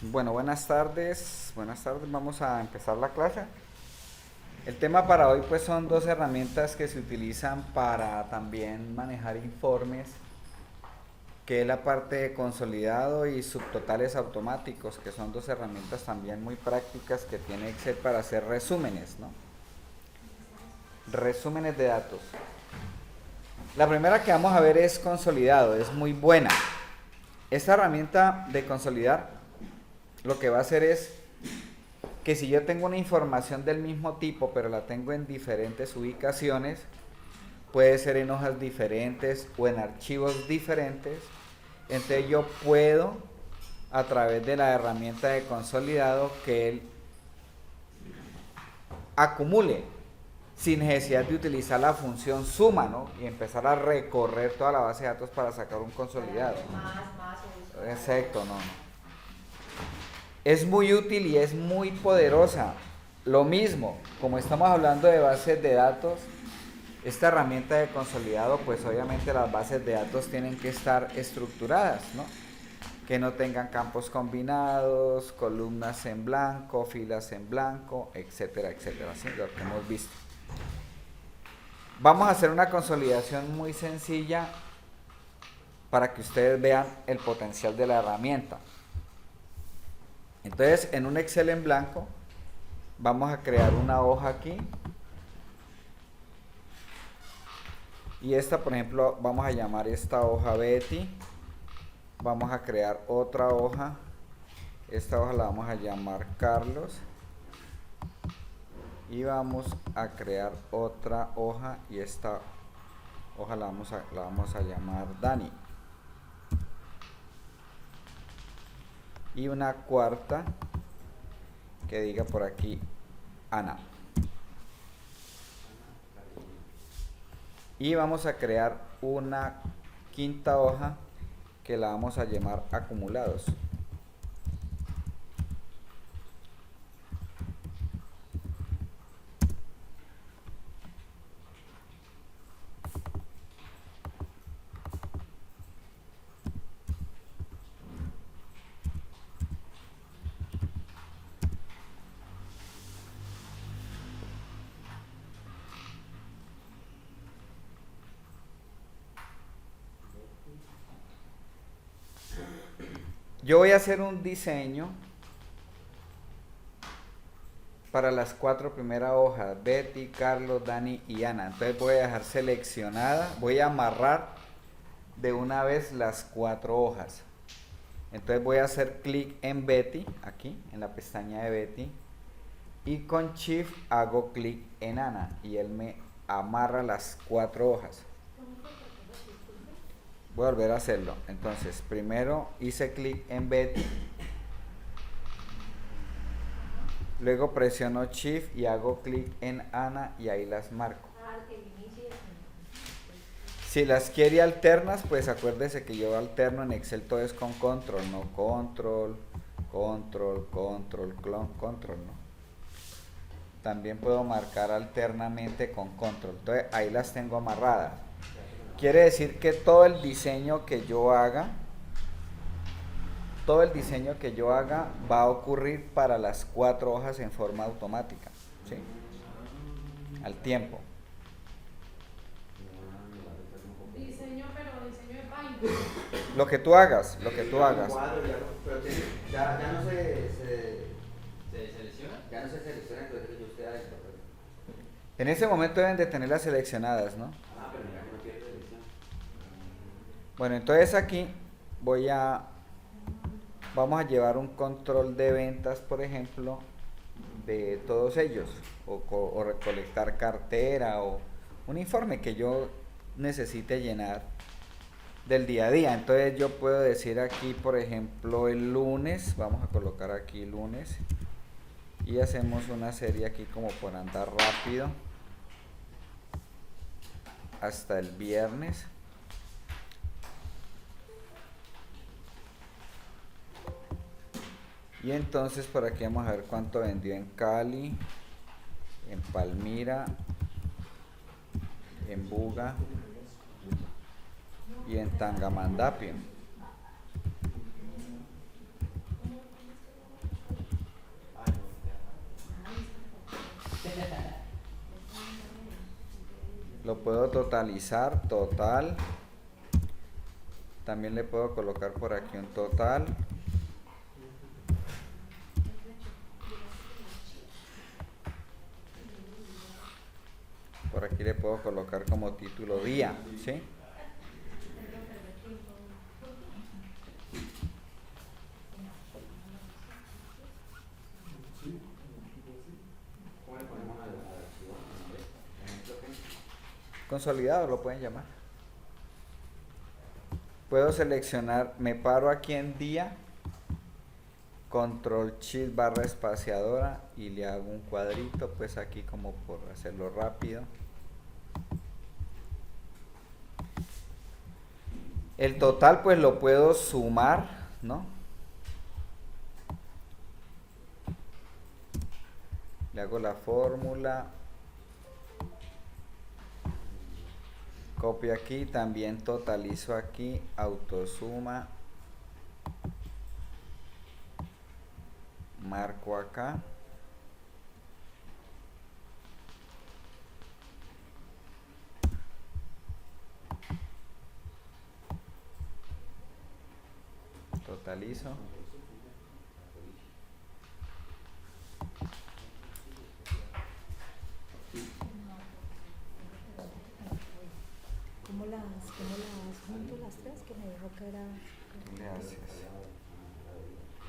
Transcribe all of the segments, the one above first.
Bueno, buenas tardes. Buenas tardes. Vamos a empezar la clase. El tema para hoy pues son dos herramientas que se utilizan para también manejar informes, que es la parte de consolidado y subtotales automáticos, que son dos herramientas también muy prácticas que tiene Excel para hacer resúmenes, ¿no? Resúmenes de datos. La primera que vamos a ver es consolidado, es muy buena. Esta herramienta de consolidar lo que va a hacer es que si yo tengo una información del mismo tipo, pero la tengo en diferentes ubicaciones, puede ser en hojas diferentes o en archivos diferentes, entonces yo puedo, a través de la herramienta de consolidado, que él acumule sin necesidad de utilizar la función suma, ¿no? Y empezar a recorrer toda la base de datos para sacar un consolidado. Exacto, no. Es muy útil y es muy poderosa. Lo mismo, como estamos hablando de bases de datos, esta herramienta de consolidado, pues obviamente las bases de datos tienen que estar estructuradas, ¿no? Que no tengan campos combinados, columnas en blanco, filas en blanco, etcétera, etcétera, ¿sí? Lo que hemos visto. Vamos a hacer una consolidación muy sencilla para que ustedes vean el potencial de la herramienta. Entonces, en un Excel en blanco, vamos a crear una hoja aquí. Y esta, por ejemplo, vamos a llamar esta hoja Betty. Vamos a crear otra hoja. Esta hoja la vamos a llamar Carlos. Y vamos a crear otra hoja y esta hoja la vamos a llamar Dani. Y una cuarta que diga por aquí Ana. Y vamos a crear una quinta hoja que la vamos a llamar acumulados. Yo voy a hacer un diseño para las cuatro primeras hojas, Betty, Carlos, Dani y Ana. Entonces voy a dejar seleccionada, voy a amarrar de una vez las cuatro hojas. Entonces voy a hacer clic en Betty, aquí, en la pestaña de Betty, y con Shift hago clic en Ana y él me amarra las cuatro hojas. Voy a volver a hacerlo. Entonces, primero hice clic en Betty, luego presiono Shift y hago clic en Ana y ahí las marco. Si las quiere alternas, pues acuérdese que yo alterno en Excel, todo es con control, no control, control, ¿no? También puedo marcar alternamente con control. Entonces ahí las tengo amarradas. Quiere decir que todo el diseño que yo haga va a ocurrir para las cuatro hojas en forma automática, ¿sí? Al tiempo. Diseño, pero diseño de página. Lo que tú hagas, lo que tú hagas. Pero ya no se selecciona. Ya no se selecciona, entonces que usted haga esto. En ese momento deben de tenerlas seleccionadas, ¿no? Ah, pero mira que no quiere selección. Bueno, entonces aquí vamos a llevar un control de ventas, por ejemplo, de todos ellos, o recolectar cartera, o un informe que yo necesite llenar del día a día. Entonces yo puedo decir aquí, por ejemplo, el lunes, vamos a colocar aquí lunes, y hacemos una serie aquí como por andar rápido, hasta el viernes. Y entonces por aquí vamos a ver cuánto vendió en Cali, en Palmira, en Buga y en Tangamandapio. Lo puedo totalizar, total. También le puedo colocar por aquí un total. Por aquí le puedo colocar como título día, ¿sí? ¿Cómo le ponemos al archivo? ¿Ejemplo qué? Consolidado lo pueden llamar. Puedo seleccionar, me paro aquí en día, control shift barra espaciadora y le hago un cuadrito, pues aquí como por hacerlo rápido. El total pues lo puedo sumar, ¿no? Le hago la fórmula. Copio aquí, también totalizo aquí, autosuma. Marco acá. Totalizo. ¿Cómo las junto las tres? Que me dijo que era... ¿Qué le haces?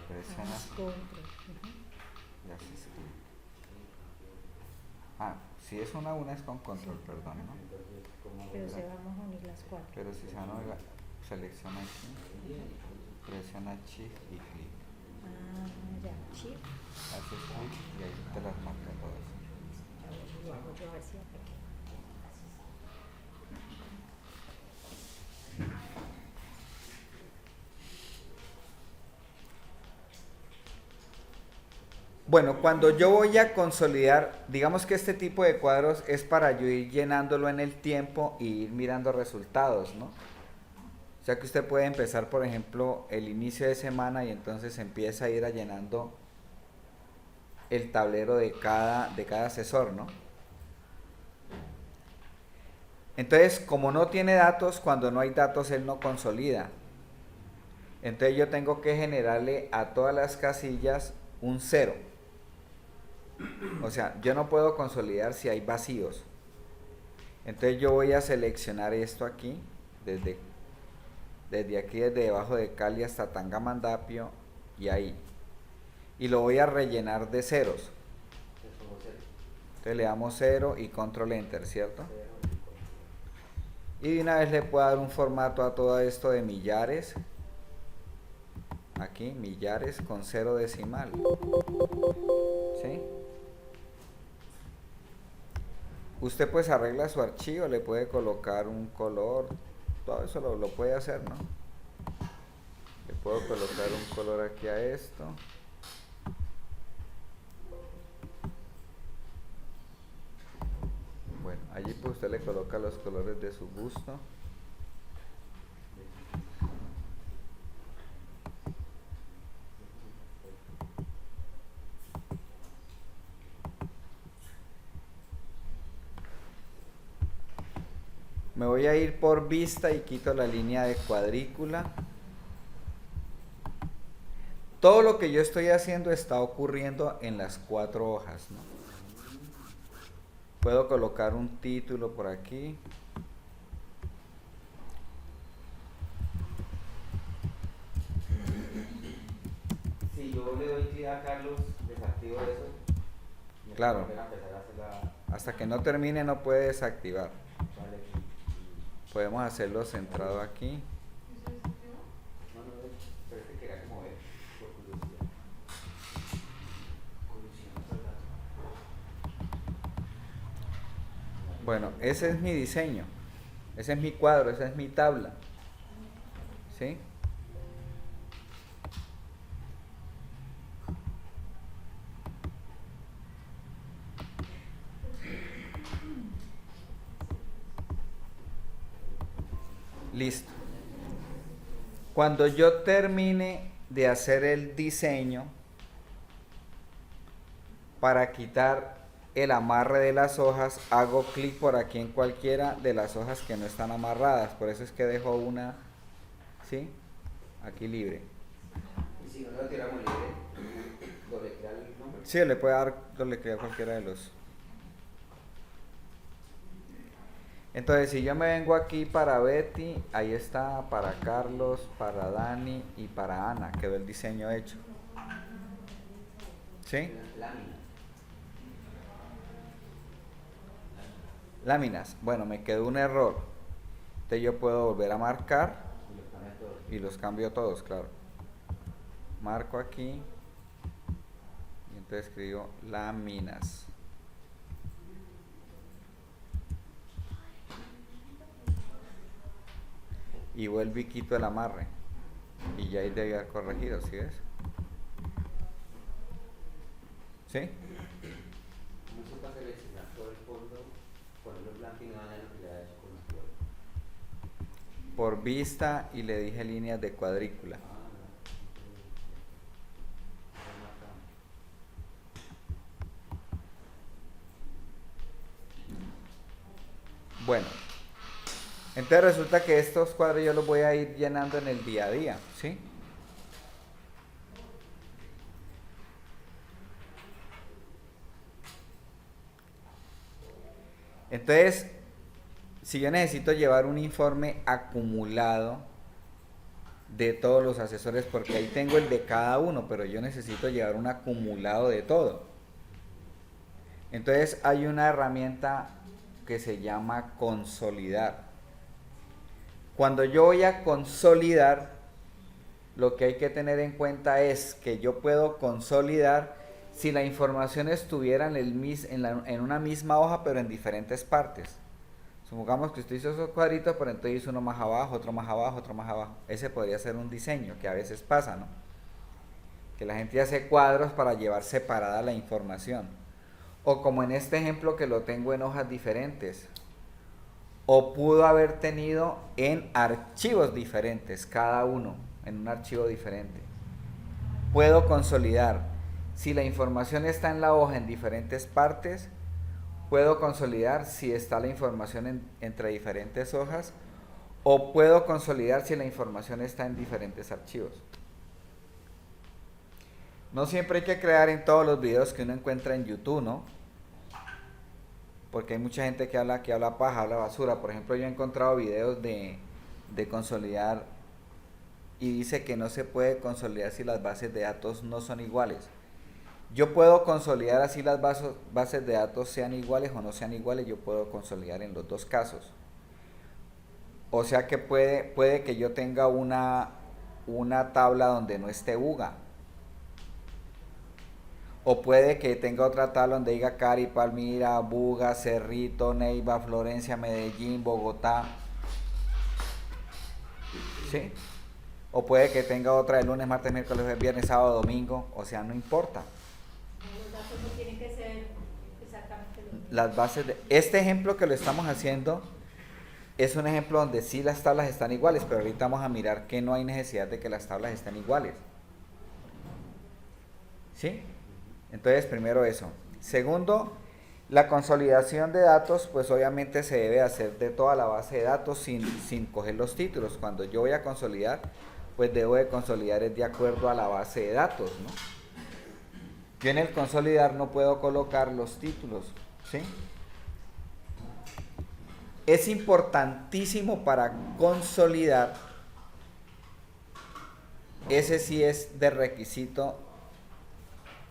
Presionas control. y haces clic. Ah, si es una es con control, perdón, ¿no? Pero si vamos a unir las cuatro. Pero si se van a unir, selecciona aquí, presiona shift y clic. Ah, ya, chip. Haces clic y ahí te las marca todas. Ya lo hago yo a ver si aquí. Bueno, cuando yo voy a consolidar, digamos que este tipo de cuadros es para yo ir llenándolo en el tiempo y ir mirando resultados, ¿no? O sea que usted puede empezar, por ejemplo, el inicio de semana y entonces empieza a ir llenando el tablero de cada asesor, ¿no? Entonces, como no tiene datos, cuando no hay datos él no consolida. Entonces yo tengo que generarle a todas las casillas un 0. O sea, yo no puedo consolidar si hay vacíos. Entonces yo voy a seleccionar esto aquí, desde aquí, desde debajo de Cali hasta Tangamandapio y ahí. Y lo voy a rellenar de ceros. Entonces le damos 0 y control enter, ¿cierto? Y de una vez le puedo dar un formato a todo esto de millares. Aquí, millares con 0 decimal. ¿Sí? Usted pues arregla su archivo, le puede colocar un color, todo eso lo puede hacer, ¿no? Le puedo colocar un color aquí a esto. Bueno, allí pues usted le coloca los colores de su gusto. Me voy a ir por vista y quito la línea de cuadrícula. Todo lo que yo estoy haciendo está ocurriendo en las 4 hojas, ¿no? Puedo colocar un título por aquí. Si yo le doy clic a Carlos, desactivo eso. Y Claro. volver a empezar a hacer la... Hasta que no termine no puede desactivar. Vale, Podemos hacerlo centrado aquí. no, pero es que quería como ver, por curiosidad. Bueno, ese es mi diseño. Ese es mi cuadro, esa es mi tabla. ¿Sí? Listo. Cuando yo termine de hacer el diseño, para quitar el amarre de las hojas, hago clic por aquí en cualquiera de las hojas que no están amarradas. Por eso es que dejo una, ¿sí? Aquí libre. Y si no lo tiramos libre, doble clic al nombre. Sí, le puede dar doble clic a cualquiera de los. Entonces, si yo me vengo aquí para Betty, ahí está, para Carlos, para Dani y para Ana, quedó el diseño hecho. ¿Sí? Lámina. Láminas. Bueno, me quedó un error. Entonces yo puedo volver a marcar Y los cambia todos. y los cambio todos, claro. Marco aquí y entonces escribo láminas. Y vuelvo y quito el amarre. Y ya ahí debe haber corregido, ¿sí ves? ¿Sí? ¿Cómo se puede seleccionar todo el fondo, ponerlo blanco y no dañar lo que le ha hecho con los colores? Por vista y le dije líneas de cuadrícula. Bueno, entonces resulta que estos cuadros yo los voy a ir llenando en el día a día, ¿sí? Entonces, si yo necesito llevar un informe acumulado de todos los asesores, porque ahí tengo el de cada uno, pero yo necesito llevar un acumulado de todo. Entonces hay una herramienta que se llama consolidar. Cuando yo voy a consolidar, lo que hay que tener en cuenta es que yo puedo consolidar si la información estuviera en una misma hoja, pero en diferentes partes. Supongamos que usted hizo esos cuadritos, pero entonces hizo uno más abajo, otro más abajo, otro más abajo. Ese podría ser un diseño, que a veces pasa, ¿no? Que la gente hace cuadros para llevar separada la información. O como en este ejemplo que lo tengo en hojas diferentes. O pudo haber tenido en archivos diferentes, cada uno en un archivo diferente. Puedo consolidar. Si la información está en la hoja en diferentes partes, puedo consolidar si está la información entre diferentes hojas, o puedo consolidar si la información está en diferentes archivos. No siempre hay que crear en todos los videos que uno encuentra en YouTube, ¿no? Porque hay mucha gente que habla paja, habla basura. Por ejemplo, yo he encontrado videos de consolidar y dice que no se puede consolidar si las bases de datos no son iguales. Yo puedo consolidar así las bases de datos sean iguales o no sean iguales, yo puedo consolidar en los dos casos. O sea que puede que yo tenga una tabla donde no esté UGA. O puede que tenga otra tabla donde diga Cari, Palmira, Buga, Cerrito, Neiva, Florencia, Medellín, Bogotá. ¿Sí? O puede que tenga otra de lunes, martes, miércoles, jueves, viernes, sábado, domingo. O sea, no importa. Los datos no tienen que ser exactamente los mismos. Las bases de este ejemplo que lo estamos haciendo es un ejemplo donde sí las tablas están iguales, pero ahorita vamos a mirar que no hay necesidad de que las tablas estén iguales. ¿Sí? Entonces, primero eso. Segundo, la consolidación de datos, pues obviamente se debe hacer de toda la base de datos sin coger los títulos. Cuando yo voy a consolidar, pues debo de consolidar de acuerdo a la base de datos, ¿no? Yo en el consolidar no puedo colocar los títulos, ¿sí? Es importantísimo para consolidar, ese sí es de requisito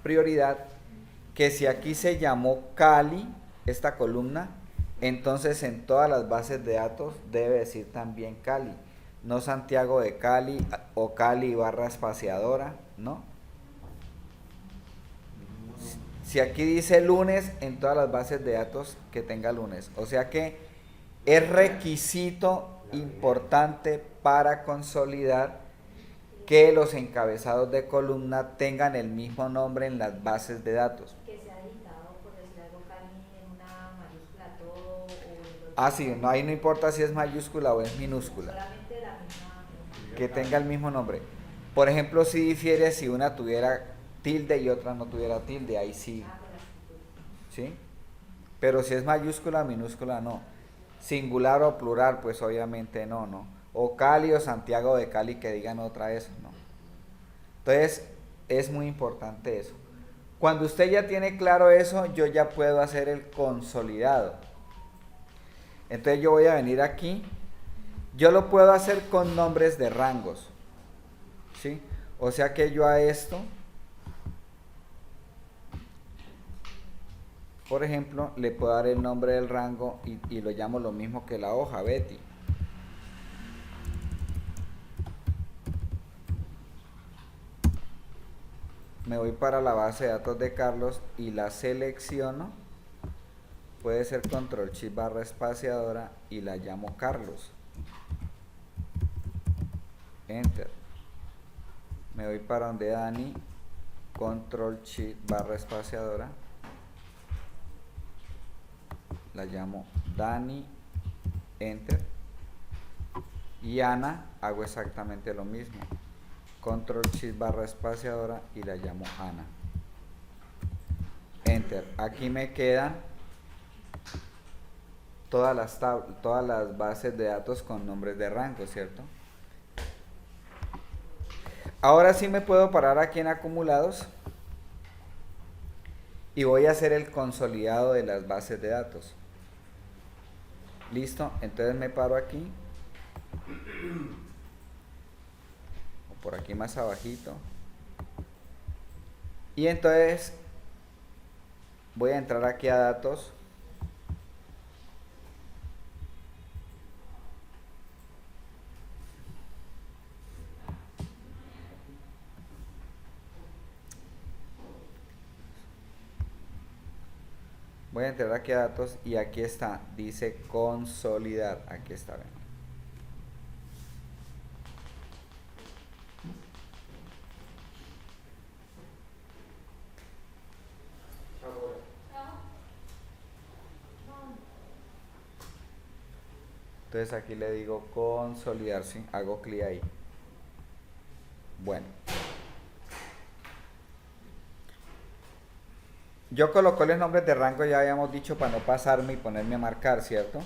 prioridad, que si aquí se llamó Cali, esta columna, entonces en todas las bases de datos debe decir también Cali, no Santiago de Cali o Cali barra espaciadora, ¿no? Si aquí dice lunes, en todas las bases de datos que tenga lunes. O sea que es requisito importante para consolidar que los encabezados de columna tengan el mismo nombre en las bases de datos. Que sea editado, por decir algo, Cali en una mayúscula todo o en Ah, sí, no, ahí no importa si es mayúscula o es minúscula, solamente la misma. que tenga el mismo nombre. Por ejemplo, si difiere si una tuviera tilde y otra no tuviera tilde, ahí sí, Con la escritura. ¿sí? Pero si es mayúscula, minúscula, no. Singular o plural, pues obviamente no, no. O Cali o Santiago de Cali, que digan otra eso, no. Entonces, es muy importante eso. Cuando usted ya tiene claro eso, yo ya puedo hacer el consolidado. Entonces yo voy a venir aquí. Yo lo puedo hacer con nombres de rangos, ¿sí? O sea que yo a esto, por ejemplo, le puedo dar el nombre del rango y lo llamo lo mismo que la hoja, Betty. Me voy para la base de datos de Carlos y la selecciono. Puede ser control shift barra espaciadora y la llamo Carlos. Enter. Me voy para donde Dani, control shift barra espaciadora, la llamo Dani, enter. Y Ana, hago exactamente lo mismo, control shift barra espaciadora y la llamo Ana, enter. Aquí me quedan todas las bases de datos con nombres de rango, ¿cierto? Ahora sí me puedo parar aquí en acumulados y voy a hacer el consolidado de las bases de datos. Listo, entonces me paro aquí o por aquí más abajito y entonces voy a entrar aquí a datos. Voy a entrar aquí a datos y aquí está, dice consolidar, aquí está, ven. Entonces aquí le digo consolidar, ¿sí? Hago clic ahí. Bueno. Yo coloco los nombres de rango, ya habíamos dicho, para no pasarme y ponerme a marcar, ¿cierto?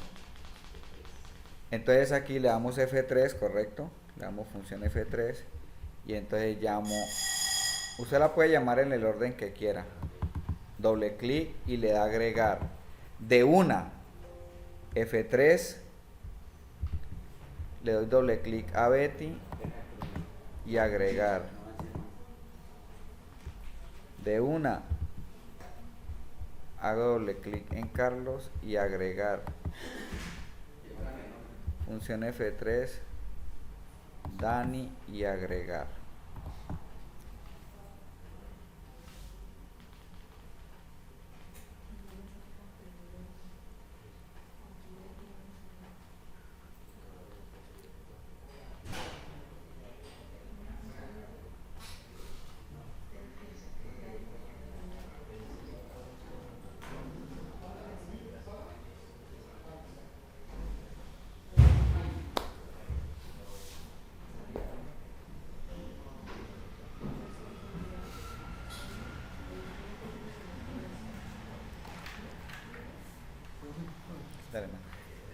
Entonces aquí le damos F3, correcto, le damos función F3 y entonces llamo, usted la puede llamar en el orden que quiera, doble clic y le da agregar, de una, F3, le doy doble clic a Betty y agregar, de una, hago doble clic en Carlos y agregar, función F3, Dani y agregar.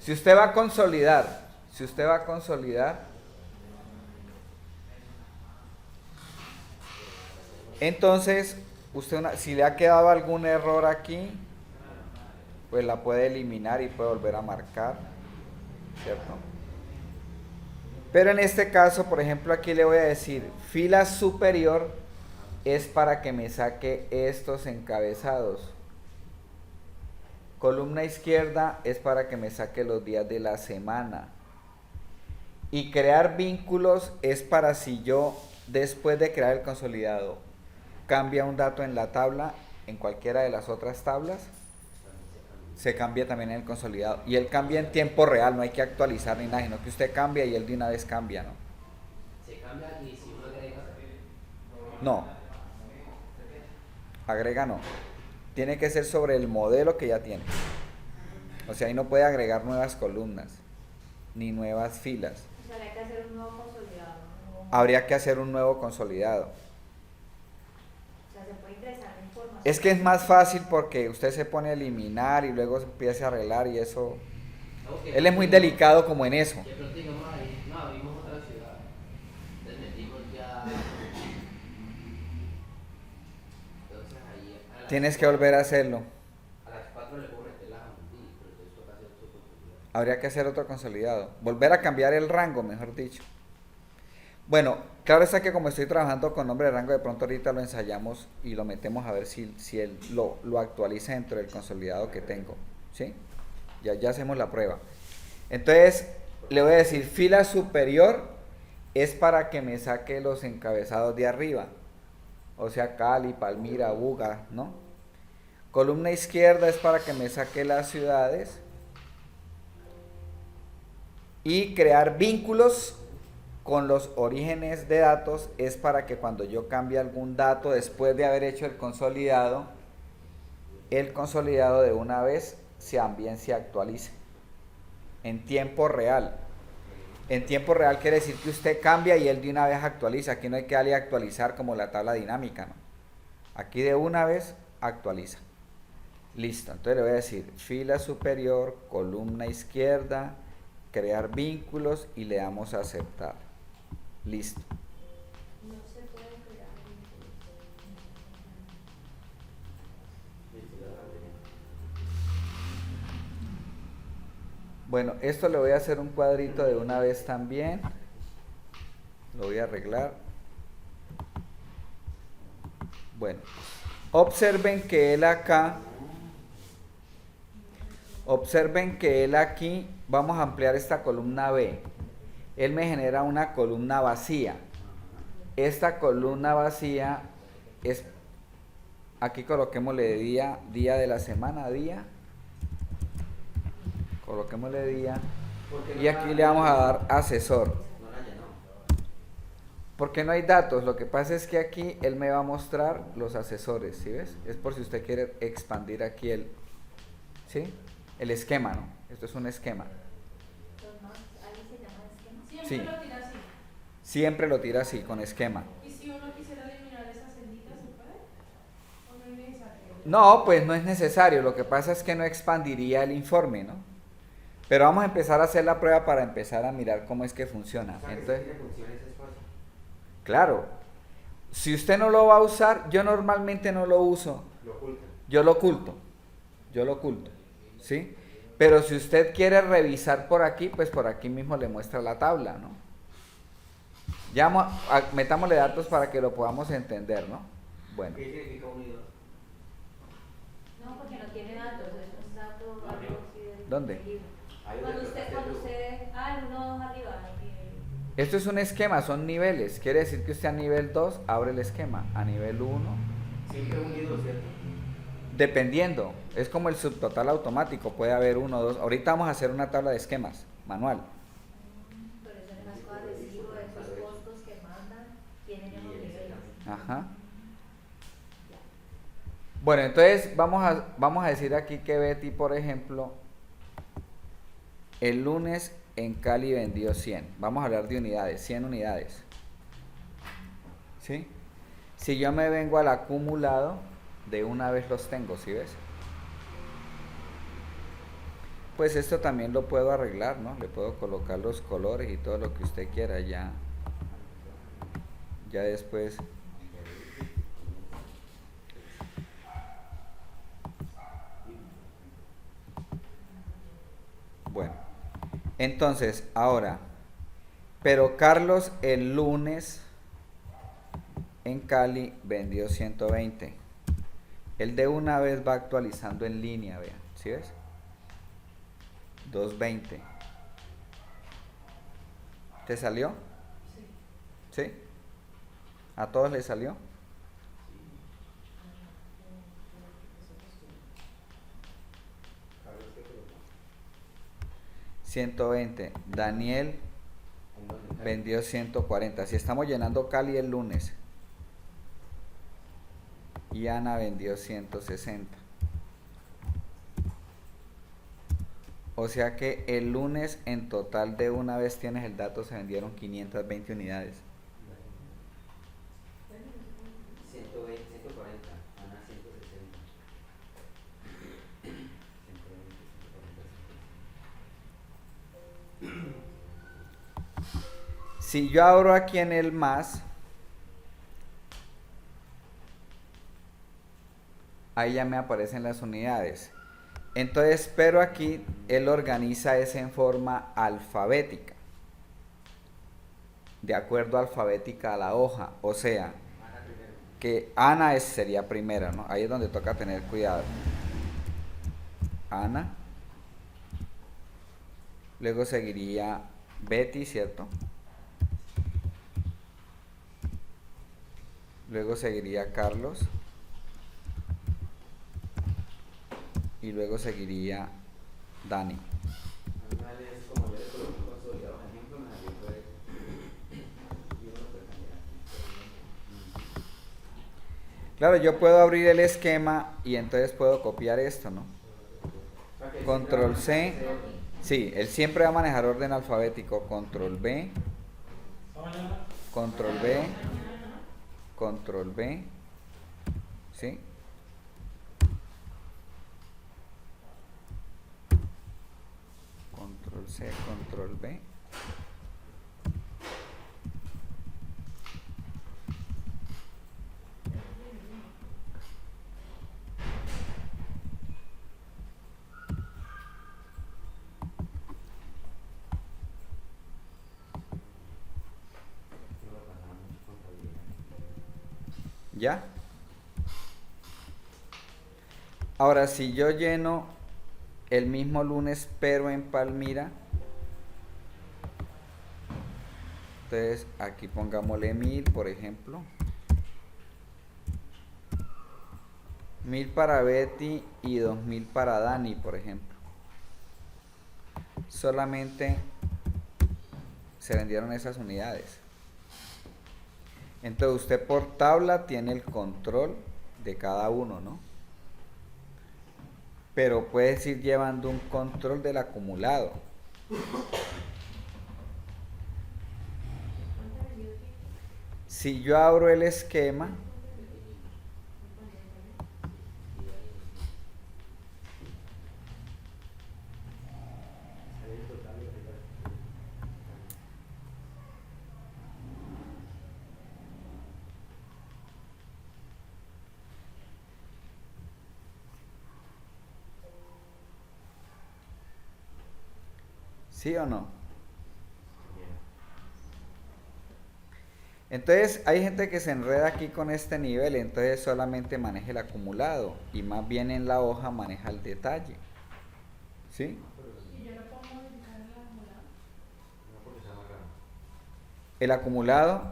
Si usted va a consolidar, entonces usted si le ha quedado algún error aquí, pues la puede eliminar y puede volver a marcar, ¿cierto? Pero en este caso, por ejemplo, aquí le voy a decir, fila superior es para que me saque estos encabezados. Columna izquierda es para que me saque los días de la semana. Y crear vínculos es para si yo, después de crear el consolidado, cambia un dato en la tabla, en cualquiera de las otras tablas, se cambia también en el consolidado. Y él cambia en tiempo real, no hay que actualizar ni nada, sino que usted cambia y él de una vez cambia, ¿no? Se cambia y si uno agrega. No. Agrega no. Tiene que ser sobre el modelo que ya tiene. O sea, ahí no puede agregar nuevas columnas, ni nuevas filas. O sea, hay que hacer un nuevo consolidado. Habría que hacer un nuevo consolidado. O sea, se puede ingresar la información. Es que es más fácil porque usted se pone a eliminar y luego empieza a arreglar y eso. Ok. Él es muy delicado como en eso. De pronto digamos ahí, no, abrimos otra ciudad. Entonces metimos ya. Entonces ahí a las, Tienes que volver a hacerlo. a las 4 le puedo meter la Jamundí, pero entonces toca hacer otro consolidado. Habría que hacer otro consolidado. Volver a cambiar el rango, mejor dicho. Bueno, claro está que como estoy trabajando con nombre de rango, de pronto ahorita lo ensayamos y lo metemos a ver si él lo actualiza dentro del consolidado que tengo. ¿Sí? Ya hacemos la prueba. Entonces, le voy a decir, fila superior es para que me saque los encabezados de arriba. O sea, Cali, Palmira, Buga, ¿no? Columna izquierda es para que me saque las ciudades. Y crear vínculos con los orígenes de datos es para que cuando yo cambie algún dato después de haber hecho el consolidado de una vez también se actualice en tiempo real. En tiempo real quiere decir que usted cambia y él de una vez actualiza. Aquí no hay que darle a actualizar como la tabla dinámica, ¿no? Aquí de una vez actualiza. Listo, entonces le voy a decir fila superior, columna izquierda, crear vínculos y le damos a aceptar. Listo. No se puede crear vínculos. Bueno, esto le voy a hacer un cuadrito de una vez también. Lo voy a arreglar. Bueno, observen que él aquí, vamos a ampliar esta columna B. Él me genera una columna vacía. Esta columna vacía es, aquí coloquémosle día de la semana, coloquémosle día, y aquí le vamos a dar asesor. No la llenó. Porque no hay datos, lo que pasa es que aquí él me va a mostrar los asesores, ¿sí ves? Es por si usted quiere expandir aquí el esquema, ¿no? Esto es un esquema. Los más, ahí se llama esquema. Sí. Siempre lo tira así. Siempre lo tira así, con esquema. ¿Y si uno quisiera eliminar esas celditas, se puede? ¿O no es necesario? No, pues no es necesario, lo que pasa es que no expandiría el informe, ¿no? Pero vamos a empezar a hacer la prueba para empezar a mirar cómo es que funciona. O sea, que Entonces, si tiene funciones es fácil. claro, si usted no lo va a usar, yo normalmente no lo uso, Lo oculta. yo lo oculto, ¿sí? Pero si usted quiere revisar por aquí, pues por aquí mismo le muestra la tabla, ¿no? Ya metámosle datos para que lo podamos entender, ¿no? Bueno, ¿Qué significa unido? No, porque no tiene datos, es un dato algo así del ¿Dónde? del libro. Ahí Cuando donde usted, tocaste tú. el 1 arriba. esto es un esquema, son niveles, quiere decir que usted a nivel 2 abre el esquema, a nivel 1, Siempre unido, ¿cierto? dependiendo, es como el subtotal automático, puede haber 1, 2, ahorita vamos a hacer una tabla de esquemas, manual. Por eso en las cosas de recibo, esos costos que mandan, tienen esos niveles. Ajá. Bueno, entonces vamos a decir aquí que Betty, por ejemplo, el lunes en Cali vendió 100. Vamos a hablar de unidades, 100 unidades. ¿Sí? Si yo me vengo al acumulado, de una vez los tengo, ¿sí ves? Pues esto también lo puedo arreglar, ¿no? Le puedo colocar los colores y todo lo que usted quiera ya. Ya después. Bueno, entonces, ahora, pero Carlos el lunes en Cali vendió 120. Él de una vez va actualizando en línea, vean, ¿sí ves? 220. ¿Te salió? Sí. ¿Sí? ¿A todos les salió? Carlos, ¿qué colocó? 120. Daniel ¿En dónde? vendió 140. Si estamos llenando Cali el lunes. Y Ana vendió 160. O sea que el lunes en total de una vez tienes el dato, se vendieron 520 unidades. 120, 140. Si yo abro aquí en el más, ahí ya me aparecen las unidades. Entonces, pero aquí él organiza eso en forma alfabética, de acuerdo alfabética a la hoja. O sea, que Ana sería primera, ¿no? Ahí es donde toca tener cuidado. Ana. Luego seguiría Betty, ¿cierto? Luego seguiría Carlos. Y luego seguiría Dani. Claro, yo puedo abrir el esquema y entonces puedo copiar esto, ¿no? Control C. Sí, él siempre va a manejar orden alfabético. Control B. Control B. Control B. ¿Sí? Control C, control B. ¿Ya? Ahora, si yo lleno el mismo lunes, pero en Palmira, entonces aquí pongámosle 1000, por ejemplo. 1000 para Betty y 2000 para Dani, por ejemplo. Solamente se vendieron esas unidades. Entonces usted por tabla tiene el control de cada uno, ¿no? Pero puedes ir llevando un control del acumulado. Si yo abro el esquema, ¿sí o no? Entonces hay gente que se enreda aquí con este nivel, entonces solamente maneja el acumulado y más bien en la hoja maneja el detalle. ¿Sí? ¿Y yo no puedo modificar el acumulado? El acumulado,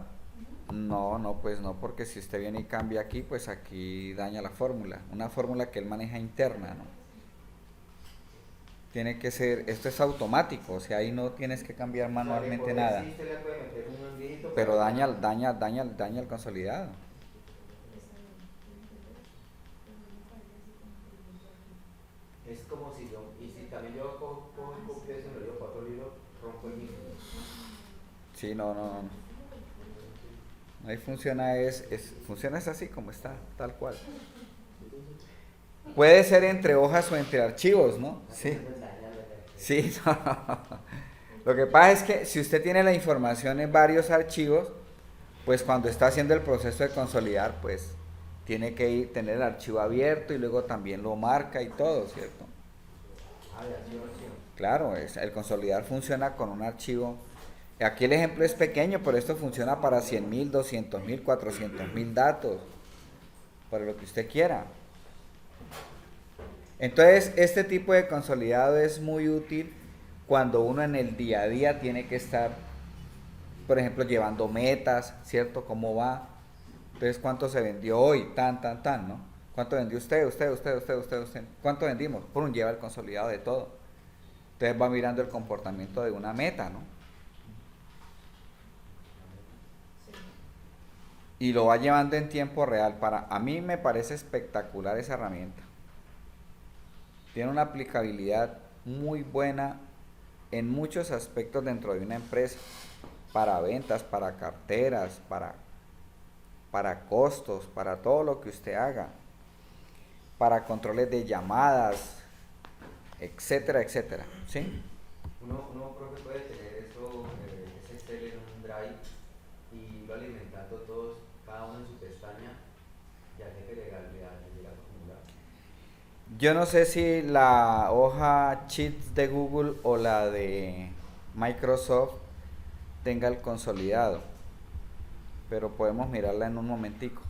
no, pues no, porque si usted viene y cambia aquí, pues aquí daña la fórmula. Una fórmula que él maneja interna, ¿no? Tiene que ser, esto es automático, o sea, ahí no tienes que cambiar manualmente nada. Pero daña el consolidado. Es como si yo, y si también yo cojo y copio eso y lo llevo para otro libro, rompo el mismo. Sí, no. Ahí funciona funciona así como está, tal cual. Puede ser entre hojas o entre archivos, ¿no? Sí. Sí, no. Lo que pasa es que si usted tiene la información en varios archivos, pues cuando está haciendo el proceso de consolidar, pues tiene que tener el archivo abierto y luego también lo marca y todo, ¿cierto? Claro, el consolidar funciona con un archivo. Aquí el ejemplo es pequeño, pero esto funciona para 100.000, 200.000, 400.000 datos, para lo que usted quiera. Entonces, este tipo de consolidado es muy útil cuando uno en el día a día tiene que estar, por ejemplo, llevando metas, ¿cierto? ¿Cómo va? Entonces, ¿cuánto se vendió hoy? Tan, ¿no? ¿Cuánto vendió usted? ¿Cuánto vendimos? Lleva el consolidado de todo. Entonces va mirando el comportamiento de una meta, ¿no? Y lo va llevando en tiempo real. A mí me parece espectacular esa herramienta. Tiene una aplicabilidad muy buena en muchos aspectos dentro de una empresa. Para ventas, para carteras, para costos, para todo lo que usted haga. Para controles de llamadas, etcétera, ¿sí? Uno profe, puede tener eso, ese Excel en un drive Yo no sé si la hoja Sheets de Google o la de Microsoft tenga el consolidado, pero podemos mirarla en un momentico.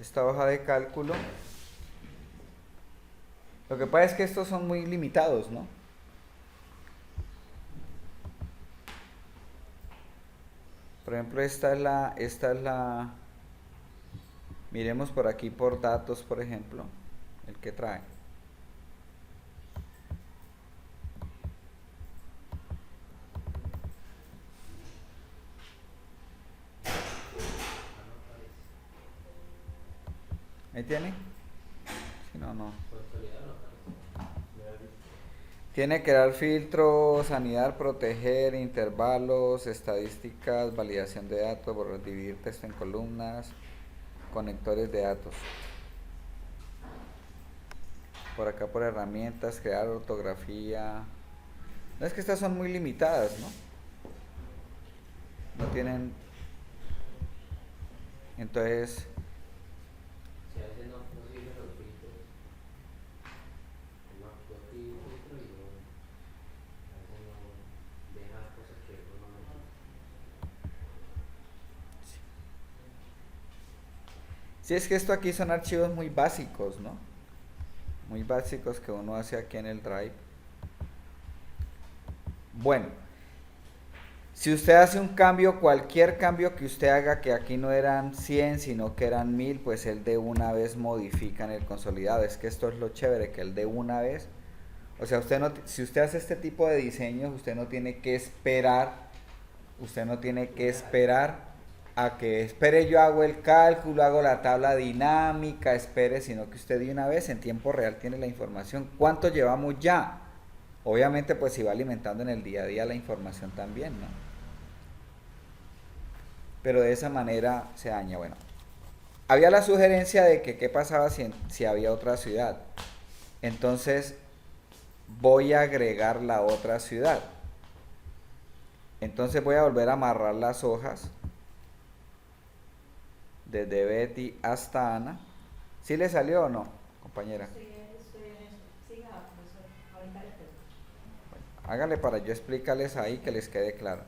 Esta hoja de cálculo, lo que pasa es que estos son muy limitados, ¿no? Por ejemplo, esta es la, miremos por aquí por datos, por ejemplo, el que trae. ¿Ahí tiene? Si no, no. Tiene que dar filtros, anidar, proteger, intervalos, estadísticas, validación de datos, borrar, dividir texto en columnas, conectores de datos. Por acá por herramientas, crear ortografía. No, es que estas son muy limitadas, ¿no? No tienen. Entonces, Si a veces no sirven los filtros, no actúa aquí un filtro y no, a veces no deja cosas que uno no quiere. si es que esto aquí son archivos muy básicos, ¿no? Muy básicos que uno hace aquí en el Drive. Bueno, si usted hace un cambio, cualquier cambio que usted haga, que aquí no eran 100, sino que eran 1000, pues él de una vez modifica en el consolidado. Es que esto es lo chévere, que él de una vez, o sea, usted no, si usted hace este tipo de diseños, usted no tiene que esperar a que espere yo hago el cálculo, hago la tabla dinámica, espere, sino que usted de una vez en tiempo real tiene la información. ¿Cuánto llevamos ya? Obviamente pues si va alimentando en el día a día la información también, ¿no? Pero de esa manera se daña. Bueno, había la sugerencia de que qué pasaba si había otra ciudad. Entonces voy a agregar la otra ciudad. Entonces voy a volver a amarrar las hojas desde Betty hasta Ana. ¿Sí le salió o no, compañera? Estoy en eso. Siga, profesor. Ahorita le pregunto. Hágale para yo explicarles ahí que les quede claro.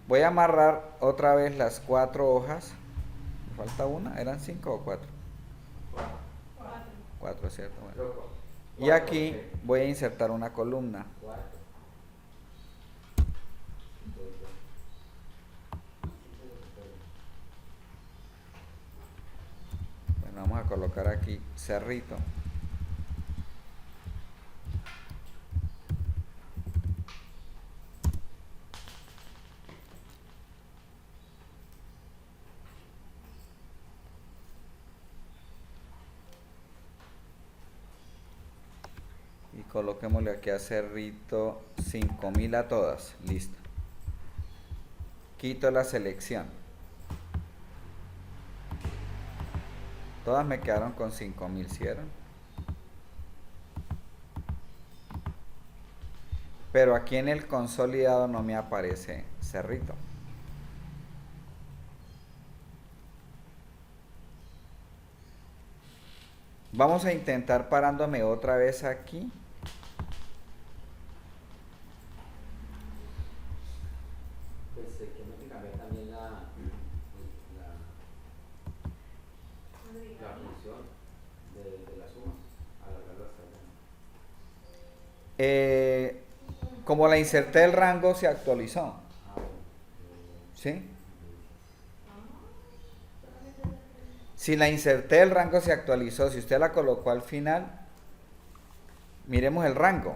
Voy a amarrar otra vez las 4 hojas. ¿Me falta una? ¿Eran 5 o 4? 4, ¿cierto? Bueno. Y aquí voy a insertar una columna. Bueno, vamos a colocar aquí Cerrito. Y coloquémosle aquí a Cerrito 5000 a todas. Listo. Quito la selección. Todas me quedaron con 5000, ¿cierto? Pero aquí en el consolidado no me aparece Cerrito. Vamos a intentar parándome otra vez aquí. Pues que no hay que cambiar también la función de la suma, alargarlo hasta allá. Como la inserté el rango se actualizó. ¿Sí? Si la inserté el rango se actualizó. Si usted la colocó al final, miremos el rango.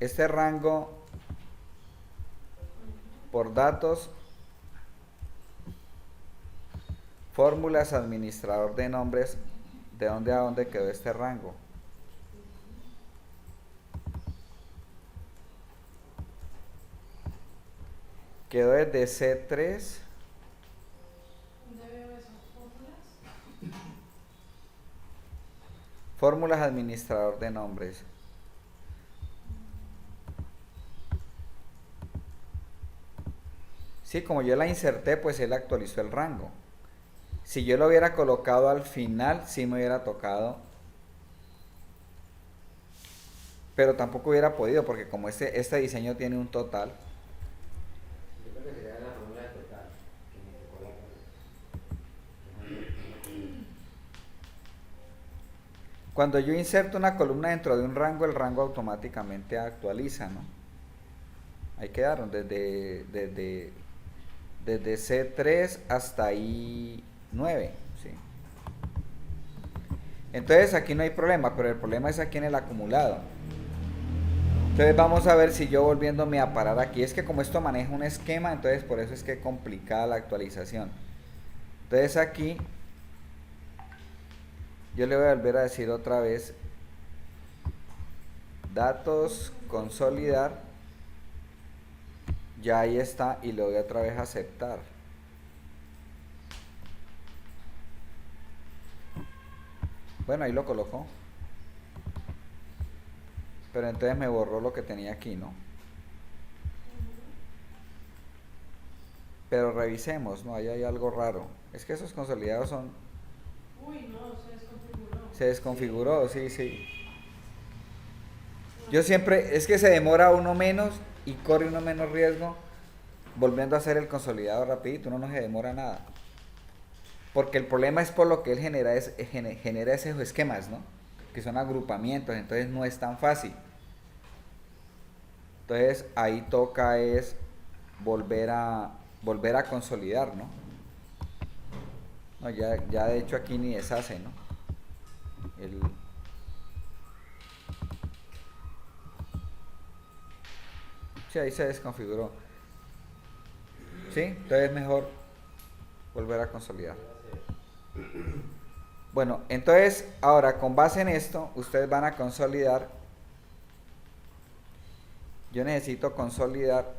Este rango por datos, fórmulas, administrador de nombres, ¿de dónde a dónde quedó este rango? Quedó desde C3. ¿Dónde veo esas fórmulas? Fórmulas administrador de nombres. Sí, como yo la inserté, pues él actualizó el rango. Si yo lo hubiera colocado al final, sí me hubiera tocado. Pero tampoco hubiera podido, porque como este diseño tiene un total. Yo creo que sería la fórmula de total. Que me tocó la Cuando yo inserto una columna dentro de un rango, el rango automáticamente actualiza, ¿no? Ahí quedaron, desde C3 hasta I9, ¿sí? Entonces aquí no hay problema, pero el problema es aquí en el acumulado. Entonces vamos a ver si yo volviéndome a parar aquí, es que como esto maneja un esquema, entonces por eso es que es complicada la actualización. Entonces aquí yo le voy a volver a decir otra vez, datos, consolidar, ya ahí está, y le doy otra vez a aceptar. Bueno, ahí lo colocó. Pero entonces me borró lo que tenía aquí, ¿no? Pero revisemos, ¿no? Ahí hay algo raro. Es que esos consolidados son... Uy, no, se desconfiguró. Se desconfiguró, sí, sí. Yo siempre... Es que se demora uno menos y corre uno menos riesgo volviendo a hacer el consolidado rapidito. Uno no se demora nada. Porque el problema es por lo que él genera esos esquemas, ¿no? Que son agrupamientos, entonces no es tan fácil. Entonces ahí toca es volver a consolidar, ¿no? No, ya de hecho aquí ni deshace, ¿no? Sí, ahí se desconfiguró. ¿Sí? Entonces es mejor volver a consolidar. Bueno, entonces ahora con base en esto, ustedes van a consolidar. Yo necesito consolidar.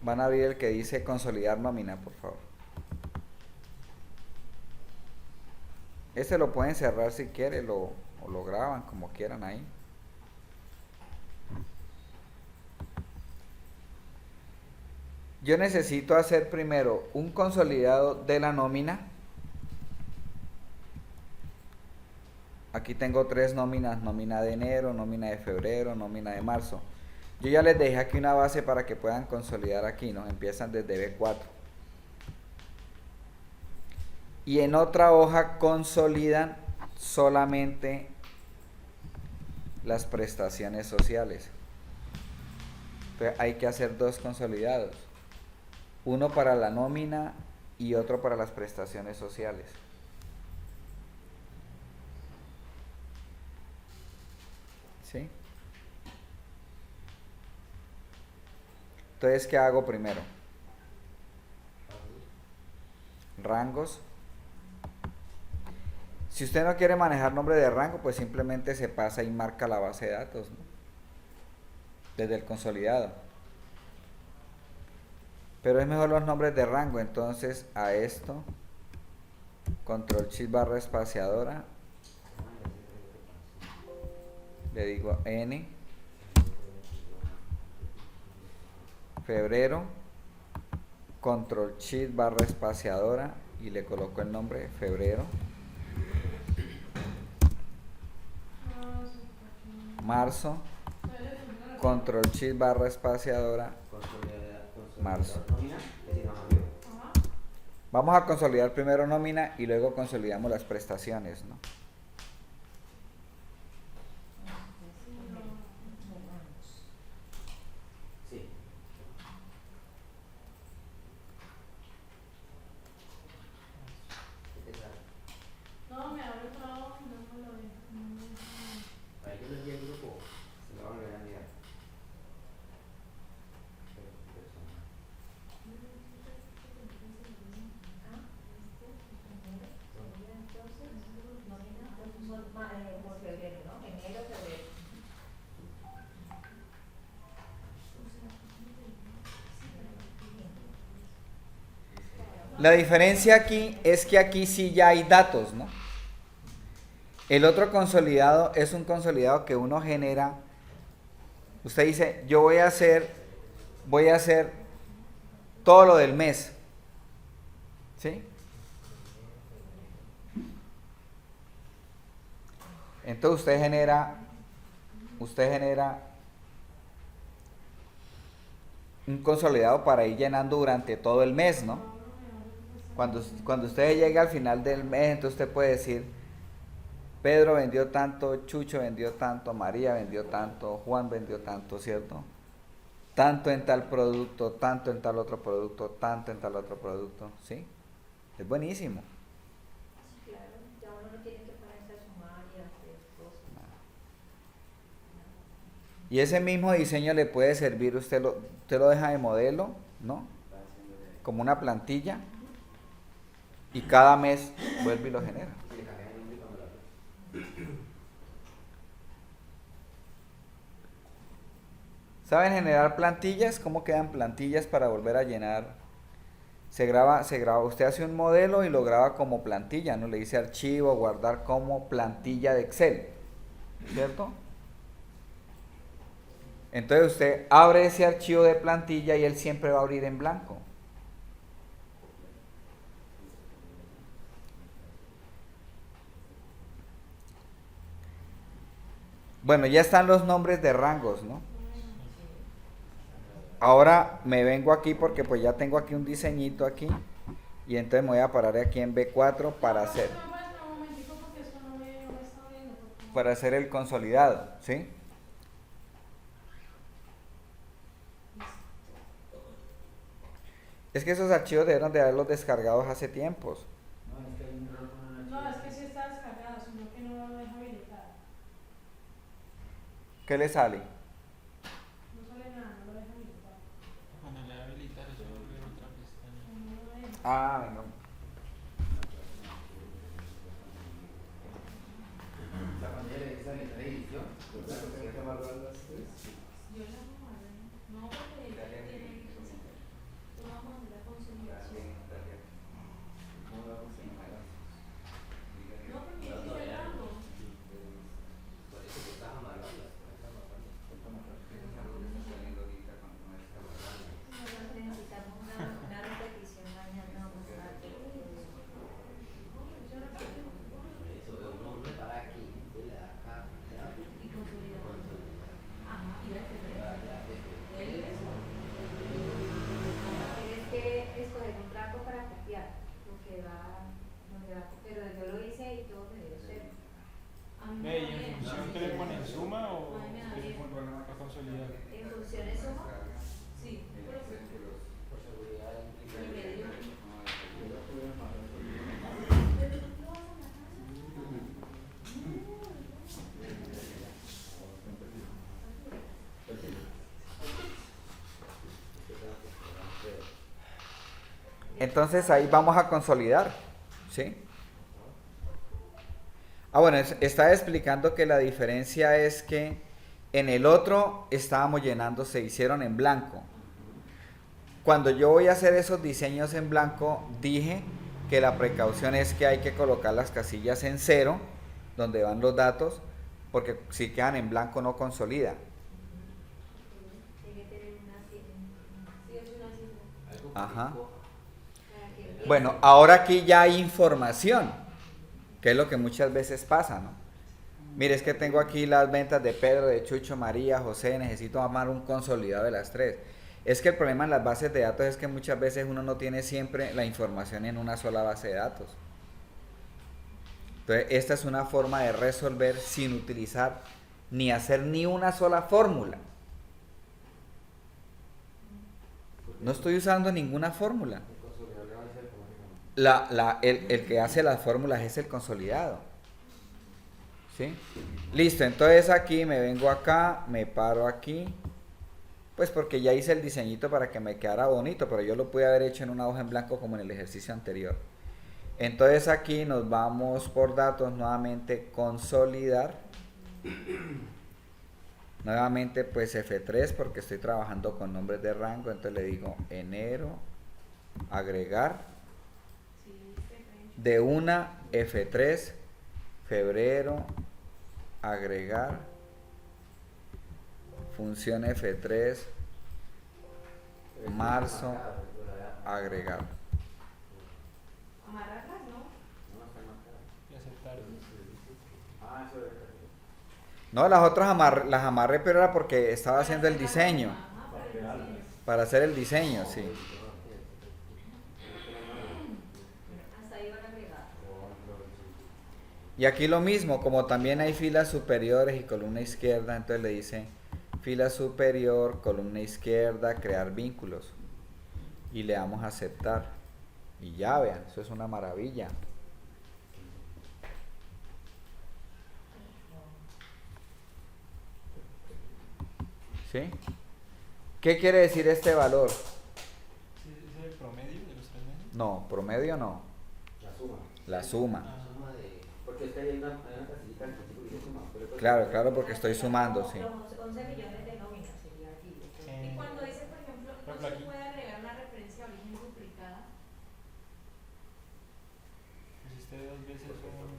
Van a abrir el que dice consolidar nómina, por favor. Este lo pueden cerrar si quieren, o lo graban como quieran ahí. Yo necesito hacer primero un consolidado de la nómina. Aquí tengo 3 nóminas, nómina de enero, nómina de febrero, nómina de marzo. Yo ya les dejé aquí una base para que puedan consolidar aquí, ¿no? Empiezan desde B4. Y en otra hoja consolidan solamente las prestaciones sociales. Entonces hay que hacer 2 consolidados. Uno para la nómina y otro para las prestaciones sociales. ¿Sí? Entonces, ¿qué hago primero? Rangos. Si usted no quiere manejar nombre de rango, pues simplemente se pasa y marca la base de datos, ¿no? Desde el consolidado. Pero es mejor los nombres de rango, entonces a esto, control shift barra espaciadora, le digo N, febrero, control shift barra espaciadora y le coloco el nombre febrero, marzo, control shift barra espaciadora, marzo. Vamos a consolidar primero nómina y luego consolidamos las prestaciones, ¿no? Sí. No, me abre otra hoja y no me lo deja. No me deja. Ahí yo les di el grupo, se lo van a volver a enviar. Por febrero, ¿no? Enero, febrero. La diferencia aquí es que aquí sí ya hay datos, ¿no? El otro consolidado es un consolidado que uno genera Usted dice, yo voy a hacer todo lo del mes. ¿Sí? Entonces usted genera un consolidado para ir llenando durante todo el mes, ¿no? Cuando usted llegue al final del mes, entonces usted puede decir, Pedro vendió tanto, Chucho vendió tanto, María vendió tanto, Juan vendió tanto, ¿cierto? Tanto en tal producto, tanto en tal otro producto, tanto en tal otro producto, ¿sí? Es buenísimo. Sí, claro, ya uno no tiene que ponerse a sumar y a hacer cosas. Y ese mismo diseño le puede servir, usted lo deja de modelo, ¿no? Como una plantilla, y cada mes vuelve y lo genera. ¿Saben generar plantillas? ¿Cómo quedan plantillas para volver a llenar? Se graba, usted hace un modelo y lo graba como plantilla, ¿no? Le dice archivo, guardar como plantilla de Excel, ¿cierto? Entonces usted abre ese archivo de plantilla y él siempre va a abrir en blanco. Bueno, ya están los nombres de rangos, ¿no? Ahora me vengo aquí porque pues ya tengo aquí un diseñito aquí y entonces me voy a parar aquí en B4 para hacer el consolidado, ¿sí? Es que esos archivos debieron de haberlos descargados hace tiempos. No, es que sí está descargado, sino que no lo deja habilitar. ¿Qué le sale? No sale nada, no lo deja habilitar. Cuando le da habilitar, eso va a abrir otra pestaña. No lo deja. Ah, venga. Yo la guardé. No, porque ella tiene que tú vas a mandar la consolidación. No, porque yo sí yo la hago. Necesitamos una repetición mañana o más tarde. Y consolidar. Ajá, y la tienes que escoger un rango para copiar, porque pero yo lo hice y todo me dio cero. A mí me Ve, da ¿y en bien. función qué le ponen? ¿Suma o A mí me da qué le bien. ponen para consolidar? ¿En funciones suma? Sí, por seguridad. Y me dio. Entonces ahí vamos a consolidar, ¿sí? Ah, bueno, estaba explicando que la diferencia es que en el otro estábamos llenando, se hicieron en blanco. Cuando yo voy a hacer esos diseños en blanco, dije que la precaución es que hay que colocar las casillas en cero, donde van los datos, porque si quedan en blanco no consolida. Tiene que tener una cifra. Sí, es una cifra. Ajá. Para que empiece. Bueno, ahora aquí ya hay información, que es lo que muchas veces pasa, ¿no? Mire, es que tengo aquí las ventas de Pedro, de Chucho, María, José, necesito armar un consolidado de las tres. Es que el problema en las bases de datos es que muchas veces uno no tiene siempre la información en una sola base de datos. Entonces, esta es una forma de resolver sin utilizar ni hacer ni una sola fórmula. No estoy usando ninguna fórmula. El que hace las fórmulas es el consolidado. ¿Sí? Listo, entonces aquí me vengo acá, me paro aquí. Pues porque ya hice el diseñito para que me quedara bonito, pero yo lo pude haber hecho en una hoja en blanco como en el ejercicio anterior. Entonces aquí nos vamos por datos, nuevamente consolidar. Nuevamente pues F3 porque estoy trabajando con nombres de rango, entonces le digo enero, agregar, de una F3, febrero, agregar, función F3, marzo, agregar. Amarrarlas, ¿no? No, está marcado. Y aceptar. Ah, eso es. No, las otras las amarré, pero era porque estaba haciendo el diseño. Ajá, para el diseño. Para hacer el diseño, sí. Hasta ahí van agregadas. Y aquí lo mismo, como también hay filas superiores y columna izquierda, entonces le dice fila superior, columna izquierda, crear vínculos. Y le damos a aceptar. Y ya vean, eso es una maravilla. ¿Sí? ¿Qué quiere decir este valor? ¿Sí, ¿Es el promedio de los 3 meses? No, promedio no, La suma. la suma. La suma de. Porque es que hay una casillita al principio que dice suma. Pero pues- Claro, claro, porque estoy sumando, sí. Los 11 millones de nóminas sería aquí. Y cuando dice, por ejemplo, Por no ejemplo, se aquí. puede agregar una referencia a origen duplicada. Pusiste 2 veces un...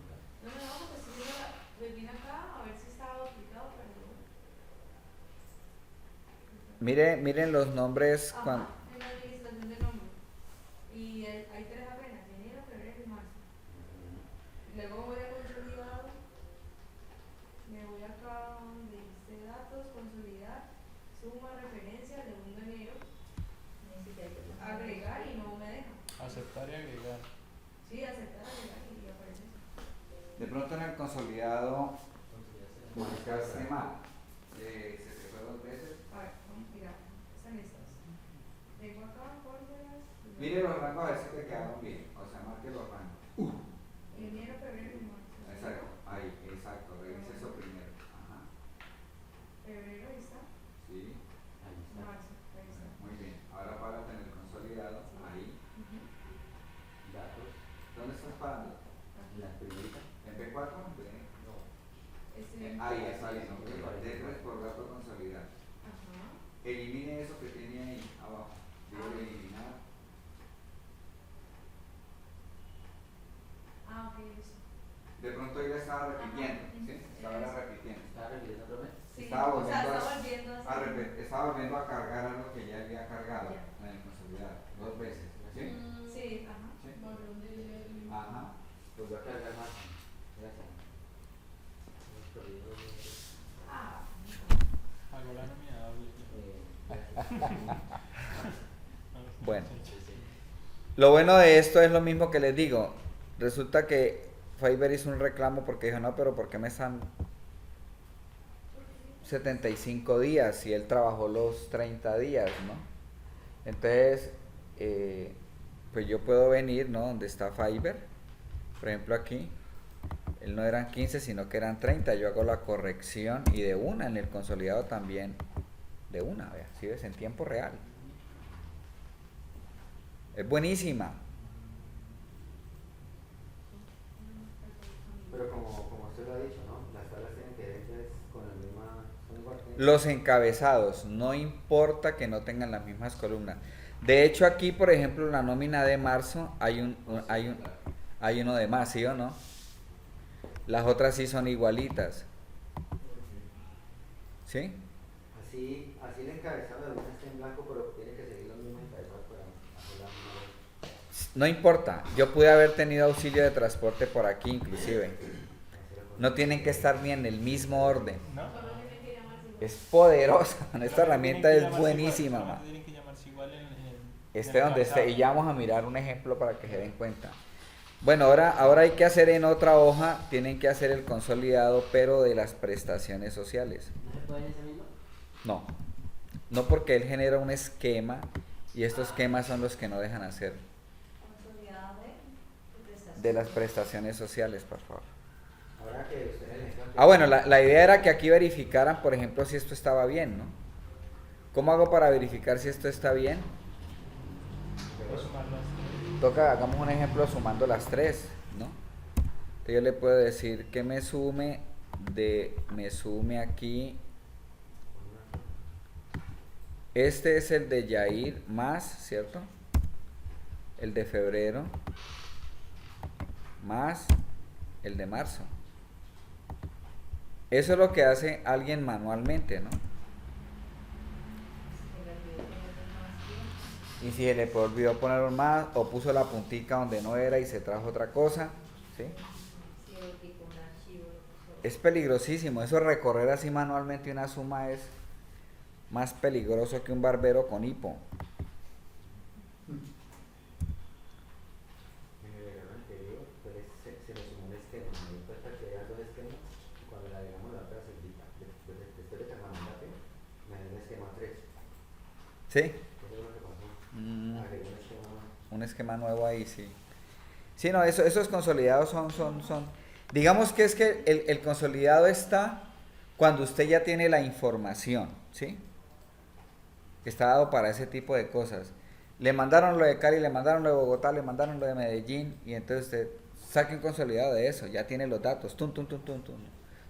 No, pues si yo pues vine acá a ver si estaba duplicado, pero no. Miren los nombres Ajá, en la registración de nombre. Y hay 3 apenas, enero, febrero y marzo. Luego voy a consolidado, me voy acá donde dice datos, consolidar, suma, referencia, segundo enero, agregar y no me deja. Aceptar y agregar. Sí, aceptar, agregar y aparece. De pronto en el consolidado marcaste mal. Se te fue 2 veces. A ver, vamos a mirar, están estas. Tengo acá fórmulas. Mire los rangos a ver si te quedaron bien. O sea, marque los rangos. Enero, febrero y marzo. Exacto, ahí, exacto. Revisa eso primero. Ajá. Febrero, ahí está. Sí, Ahí está. Marzo, ahí está. muy bien. Ahora párate en el consolidado. Ahí. Ujú. Datos. ¿Dónde estás parando? La primerita. ¿En P4 o en P? No. Ahí está bien. D3 por dato consolidado. Ajá. Elimine eso que tiene ahí abajo. Digo eliminar. Ah, ok, listo. De pronto ya estaba repitiendo. Ajá. ¿Sí? Estaba repitiendo. ¿Está repitiendo otra vez? Sí, Estaba o sea, volviendo está volviendo a hacer. estaba volviendo a cargar algo que ya había cargado Ya. en el consolidado. 2 veces. ¿Sí? Sí, ajá. Sí. Valor de- Ajá. Pues voy a cargar más. Gracias. Hemos perdido. Ah, Hago la nómina doble. Gracias. Bueno. Lo bueno de esto es lo mismo que les digo. Resulta que Fiverr hizo un reclamo porque dijo, no, pero ¿por qué me están 75 días si él trabajó los 30 días, ¿no? Entonces, pues yo puedo venir, ¿no? Donde está Fiverr, por ejemplo aquí, él no eran 15, sino que eran 30, yo hago la corrección y de una, en el consolidado también, de una, vea, si ves, en tiempo real. Es buenísima. Pero como usted lo ha dicho, ¿no? Las tablas tienen que ver entonces con la misma. Son igual. Los encabezados, no importa que no tengan las mismas columnas. De hecho, aquí, por ejemplo, en la nómina de marzo hay uno de más, ¿sí o no? Las otras sí son igualitas. ¿Sí? Así el encabezado de una está en blanco, pero tiene que seguir los mismos encabezados para hacer la misma. No importa, yo pude haber tenido auxilio de transporte por aquí inclusive. No tienen que estar ni en el mismo orden. ¿No? solo tiene que llamarse igual. Es poderosa, esta Tienen herramienta que es llamarse buenísima, igual, man. tienen que llamarse igual en Esté el donde esté, y encabezado. ya vamos a mirar un ejemplo para que se den cuenta. Bueno, ahora hay que hacer en otra hoja, tienen que hacer el consolidado, pero de las prestaciones sociales. ¿No se puede en ese mismo? No porque él genera un esquema y estos esquemas son los que no dejan hacer. consolidado de prestación. De las prestaciones sociales, por favor. Ahora que usted en el ejemplo. Ah, bueno, la idea era que aquí verificaran, por ejemplo, si esto estaba bien, ¿no? ¿Cómo hago para verificar si esto está bien? Voy a sumar las tres. Toca, hagamos un ejemplo sumando las 3, ¿no? Entonces yo le puedo decir que me sume aquí. Este es el de Yair más, ¿cierto? El de febrero más el de marzo. Eso es lo que hace alguien manualmente, ¿no? Y si se le olvidó poner un más o puso la puntica donde no era y se trajo otra cosa, ¿sí? Sí, o tipo un archivo. Es peligrosísimo. Eso recorrer así manualmente una suma es más peligroso que un barbero con hipo. En el verano anterior, pues, se nos sumó un esquema. Me di cuenta que había dos esquemas. Y cuando le agregamos la otra cerdita, después de que la mandate, me dio un esquema 3. ¿Sí? Eso es lo que pasó. Agregué un esquema más. Un esquema nuevo ahí, sí. Sí, no, esos consolidados son. Digamos que es que el consolidado está cuando usted ya tiene la información, ¿sí? Está dado para ese tipo de cosas. Le mandaron lo de Cali, le mandaron lo de Bogotá, le mandaron lo de Medellín, y entonces usted saque un consolidado de eso, ya tiene los datos, tum, tum, tum, tum, tum.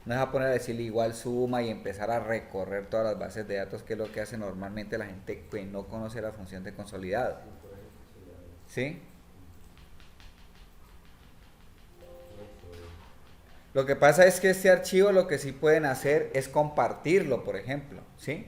No es a poner a decirle igual suma y empezar a recorrer todas las bases de datos, que es lo que hace normalmente la gente que no conoce la función de consolidado. ¿Sí? Lo que pasa es que este archivo lo que sí pueden hacer es compartirlo, por ejemplo, ¿sí?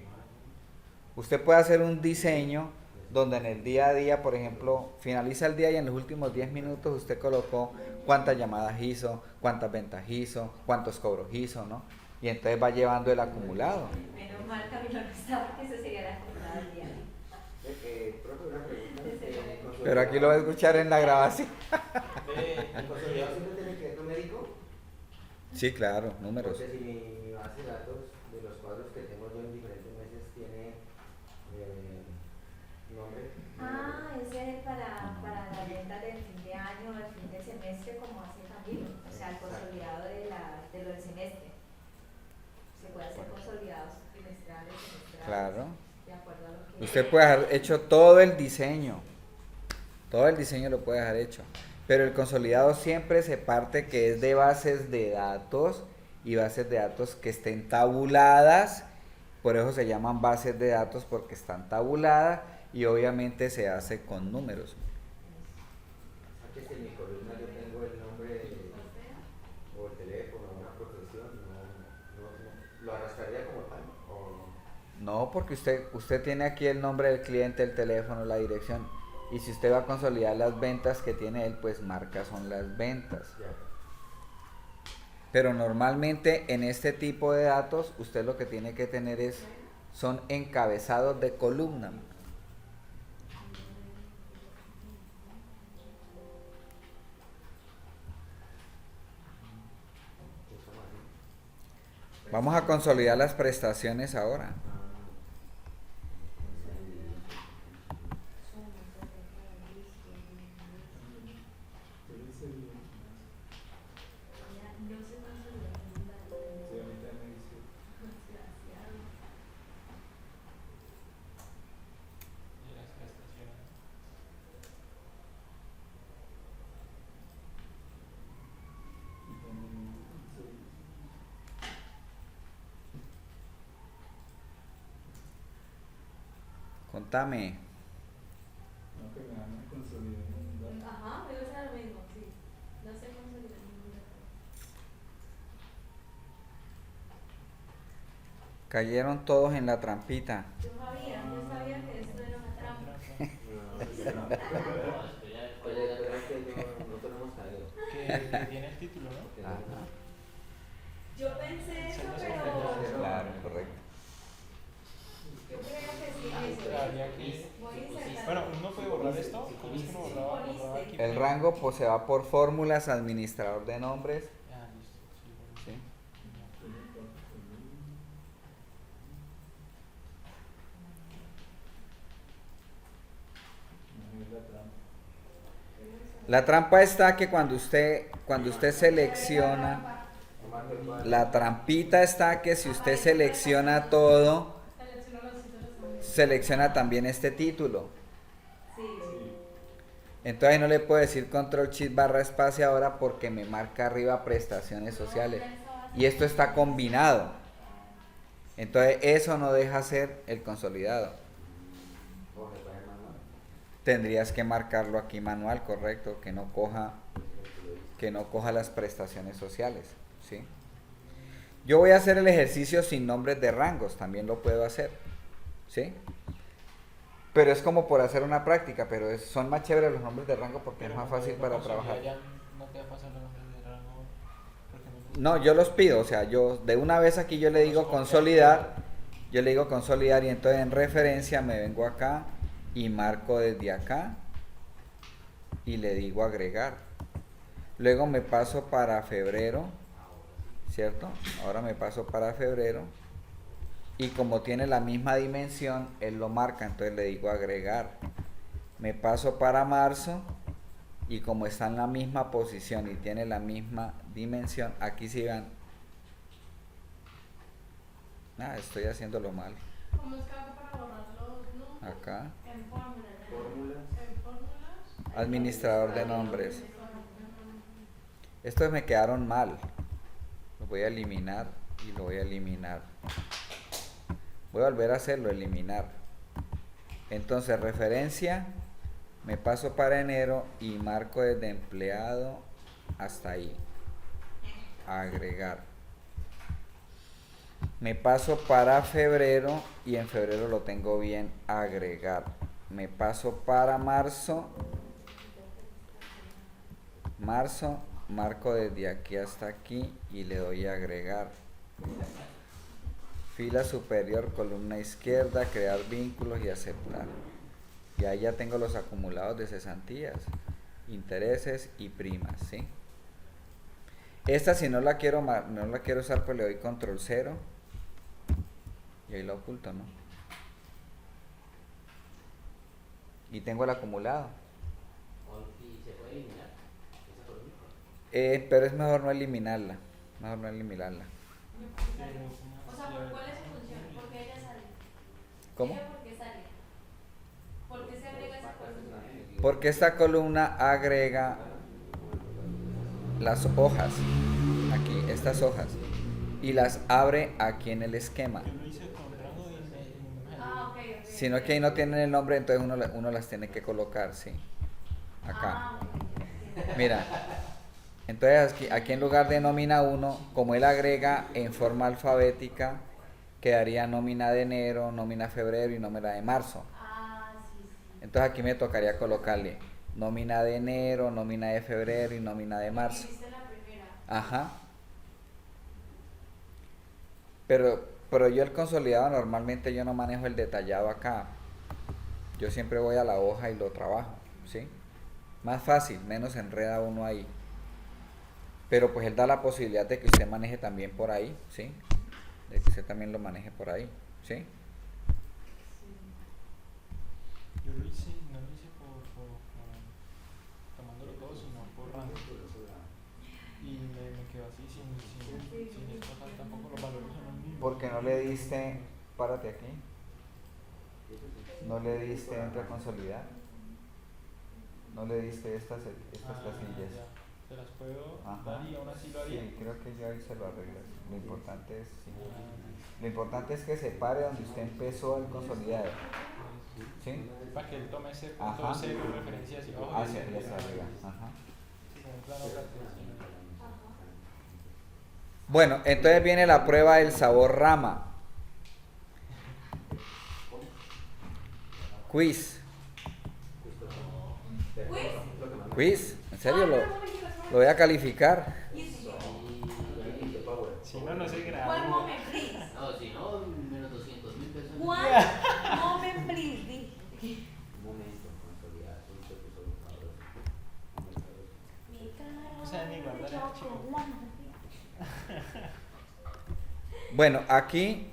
Usted puede hacer un diseño donde en el día a día, por ejemplo, finaliza el día y en los últimos 10 minutos usted colocó cuántas llamadas hizo, cuántas ventas hizo, cuántos cobros hizo, ¿no? Y entonces va llevando el acumulado. Menos mal Camilo no está, porque eso sería la jornada del diario. Profe, una pregunta. Pero aquí lo va a escuchar en la grabación. ¿El consolidado siempre tiene que ver numérico? Sí, claro, números. Porque si mi base de datos de los cuadros que tengo yo en diferentes meses tiene nombre. Ah, ese es para las ventas del fin de año, del fin de semestre, como hace Camilo. O sea, el consolidado de lo del semestre. Se puede hacer consolidados trimestrales, semestrales. Claro. De acuerdo a lo que. Usted puede dejar hecho todo el diseño. Todo el diseño lo puede dejar hecho. Pero el consolidado siempre se parte que es de bases de datos, y bases de datos que estén tabuladas. Por eso se llaman bases de datos, porque están tabuladas, y obviamente se hace con números. O sea, que si en mi columna yo tengo el nombre o el teléfono o una profesión, ¿lo arrastraría como tal? ¿O No, porque usted tiene aquí el nombre del cliente, el teléfono, la dirección. Y si usted va a consolidar las ventas que tiene él, pues marcas son las ventas. ya? Pero normalmente en este tipo de datos, usted lo que tiene que tener son encabezados de columna. Vamos a consolidar las prestaciones ahora. Y las prestaciones. Contame. Ajá, me gusta lo mismo, sí. No sé cómo se le llama. Cayeron todos en la trampita. Yo sabía que esto era una trampa. Oye, la verdad es que nosotros no hemos caído. Que tiene el título, ¿no? Ajá. Yo pensé eso, Son los pero objetos. Claro, correcto. yo creo que sí, Pero eso. habría que... Voy a insertar. Bueno, ¿uno puede borrar esto? ¿Cómo es que uno borraba aquí? El rango pues se va por fórmulas, administrador de nombres. Ah, listo. Sí, ¿Sí? La trampa está que cuando usted selecciona, la trampita está que si usted selecciona todo, selecciona también este título. Sí. Entonces no le puedo decir control shift barra espacio ahora, porque me marca arriba prestaciones sociales. Y esto está combinado. Entonces eso no deja ser el consolidado. ¿O se puede manual? Tendrías que marcarlo aquí manual, correcto, que no coja las prestaciones sociales, ¿sí? Yo voy a hacer el ejercicio sin nombres de rangos, también lo puedo hacer, ¿sí? Pero es como por hacer una práctica, pero son más chéveres los nombres de rango porque Pero es más cuando fácil uno para consolida trabajar. ya no te va a pasar los nombres de rango. Porque No, yo los pido, o sea, yo de una vez aquí yo le digo consolidar, y entonces en referencia me vengo acá y marco desde acá y le digo agregar. Luego me paso para febrero, ¿cierto? Ahora me paso para febrero y como tiene la misma dimensión, él lo marca, entonces le digo agregar. Me paso para marzo y como está en la misma posición y tiene la misma dimensión, aquí sí van. Estoy haciéndolo mal. ¿Cómo es que hago para borrar los números? Acá, En fórmulas. Fórmulas. En fórmulas. administrador de nombres. Estos me quedaron mal. Lo voy a eliminar y lo voy a eliminar. Voy a volver a hacerlo, eliminar. Entonces, referencia, me paso para enero y marco desde empleado hasta ahí. Agregar. Me paso para febrero y en febrero lo tengo bien, agregar. Me paso para marzo. Marco desde aquí hasta aquí y le doy a agregar. Fila superior, columna izquierda, crear vínculos y aceptar. Y ahí ya tengo los acumulados de cesantías, intereses y primas, ¿sí? Esta si no la quiero usar, pues le doy control 0 y ahí la oculto, ¿no? Y tengo el acumulado. ¿Y se puede eliminar esa columna? Pero es mejor no eliminarla. O sea, ¿cuál es su función? ¿Por qué ella sale? ¿Cómo? ¿Ella por qué sale? ¿Por qué se agrega esa columna? Porque esta columna agrega las hojas, aquí, estas hojas, y las abre aquí en el esquema. yo lo hice con rango y me Ah, ok. Sino que ahí no tienen el nombre, entonces uno las tiene que colocar, sí. Acá. Ah, ok. Mira. Entonces aquí en lugar de nómina 1, como él agrega en forma alfabética, quedaría nómina de enero, nómina de febrero y nómina de marzo. Ah, sí, sí. Entonces aquí me tocaría colocarle nómina de enero, nómina de febrero y nómina de marzo. Hiciste la primera. Ajá. Pero yo el consolidado normalmente yo no manejo el detallado acá. Yo siempre voy a la hoja y lo trabajo, ¿sí? Más fácil, menos enreda uno ahí. Pero pues él da la posibilidad de que usted maneje también por ahí, ¿sí? De que usted también lo maneje por ahí, ¿sí? Yo lo hice, no lo hice por tomándolo todo, sino por rango. Y me quedó así sin esto, tampoco los valores son los mismos. Porque no le diste, párate aquí, no le diste entre a consolidar, no le diste estas casillas. Ya. Se las puedo Ajá. dar y aún así lo haría. Sí, creo que ya ahí se lo arreglas. Lo importante es, sí. Ah, Lo importante es que se pare donde usted empezó el consolidado. ¿Sí? para que él tome ese punto Ajá. cero de referencia hacia abajo. Hacia arriba. Ajá. Como un plano cartesiano. Bueno, entonces viene la prueba del sabor rama. Quiz. Quiz. ¿En serio lo voy a calificar? Si no, no se ¿Cuál graba. moment, please? No, si no, menos 200.000 pesos. ¿Cuál moment, please? Di. Un momento, consolidar, soy Mi cara. No saben ni guardar el archivo. Bueno, aquí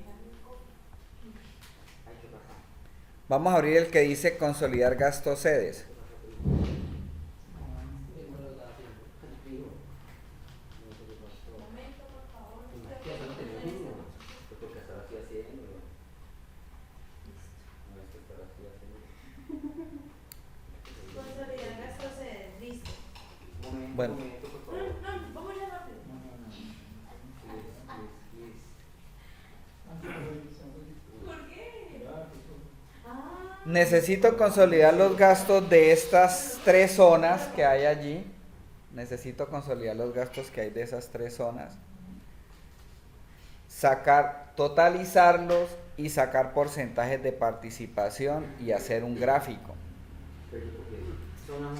vamos a abrir el que dice consolidar gastos sedes. Momento, por favor. ¿Qué no tenía uno? Lo tengo que estar así haciendo. No es que estar así haciendo. Consolidar gastos sedes. Listo. Bueno. Momento, por No, favor. no, vamos ya rápido. ¿Por qué? Ah. Necesito consolidar los gastos de estas 3 zonas que hay allí. Necesito consolidar los gastos que hay de esas 3 zonas. Totalizarlos y sacar porcentajes de participación y hacer un gráfico. Pero porque son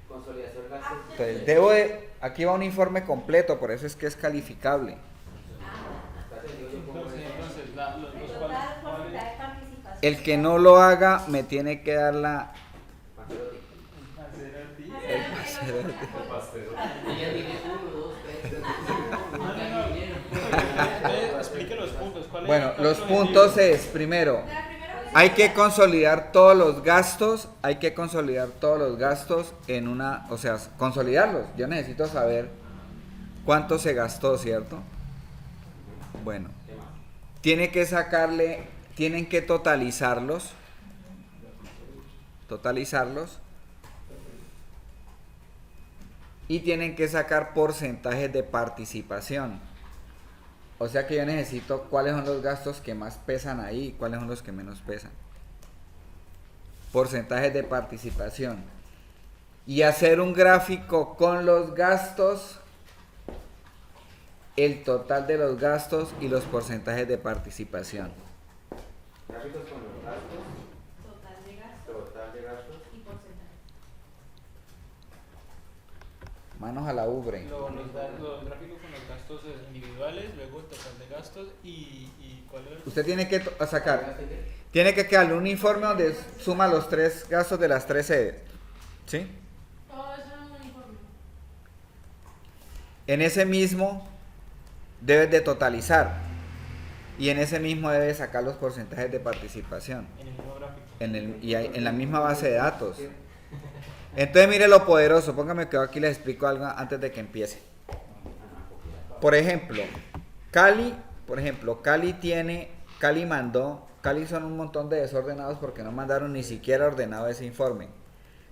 consolidación de gastos. Entonces, aquí va un informe completo, por eso es que es calificable. Entonces, los El cuales- total porcentaje de participación. El que no lo haga me tiene que dar la... Ella tiene 1, 2, 3, 4. Explique los puntos. ¿Cuál es Bueno, el los cálculo puntos objetivo? es, primero, La primera vez hay que consolidar todos los gastos, en una, o sea, consolidarlos. Yo necesito saber cuánto se gastó, ¿cierto? Bueno, tienen que totalizarlos, y tienen que sacar porcentajes de participación. O sea que yo necesito cuáles son los gastos que más pesan ahí y cuáles son los que menos pesan. Porcentajes de participación. Y hacer un gráfico con los gastos, el total de los gastos y los porcentajes de participación. Gráficos con los gastos, total de gastos total de gastos. y porcentaje. Manos a la ubre. Los gráficos con los gastos individuales, luego el total de gastos y ¿cuál era? Usted tiene que tiene que quedarle un informe donde suma los 3 gastos de las 3 sedes. ¿Sí? Todo eso es un uniforme. En ese mismo debes de totalizar y en ese mismo debes sacar los porcentajes de participación En el mismo gráfico. en la misma base de datos. Entonces mire lo poderoso, póngame que aquí les explico algo antes de que empiece. Por ejemplo, Cali son un montón de desordenados porque no mandaron ni siquiera ordenado ese informe.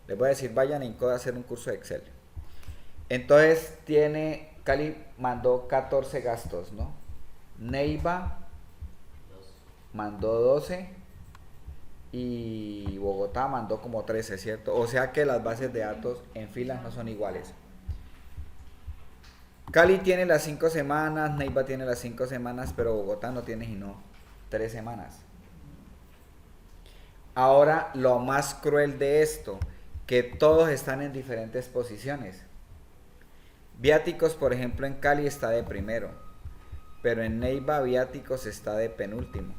Les voy a decir, vayan en Incode a hacer un curso de Excel. Entonces Cali mandó 14 gastos, ¿no? Neiva mandó 12 y Bogotá mandó como 13, ¿cierto? O sea que las bases de datos en filas no son iguales. Cali tiene las 5 semanas, Neiva tiene las 5 semanas, pero Bogotá no tiene sino 3 semanas. Ahora, lo más cruel de esto, que todos están en diferentes posiciones. Viáticos, por ejemplo, en Cali está de primero, pero en Neiva Viáticos está de penúltimo.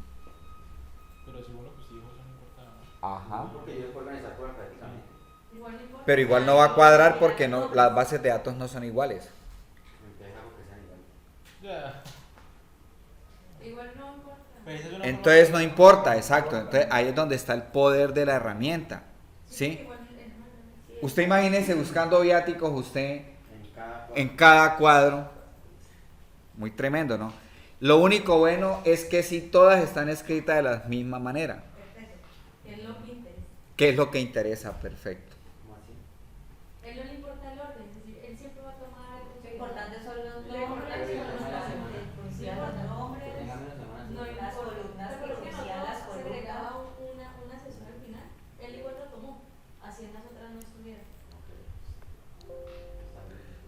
Pero según lo que usted dijo, eso no importa nada. Ajá. Porque yo puedo organizar por prácticamente. Igual no importa. Pero igual no va a cuadrar porque las bases de datos no son iguales. Entonces hago que sean iguales. Ya. Igual no importa. Pero esa es una Entonces forma no de- importa, exacto. Entonces ahí es donde está el poder de la herramienta. ¿Sí? Igual es más. Usted imagínese buscando viáticos usted En en cada cuadro. Muy tremendo, ¿no? Lo único bueno es que si todas están escritas de la misma manera. Perfecto. Él no interesa. ¿Qué es lo que interesa? Perfecto. ¿Cómo así? Él no le importa el orden, es decir, él siempre va a tomar el Lo importante son los Lo importante nombres, son los nombres. que coincidan los nombres, Que tengan menos semanas. no las columnas, que ¿Por qué no coincidan las se agregaba columnas? una sesión al final? Él igual lo tomó, así en las otras no estuvieron.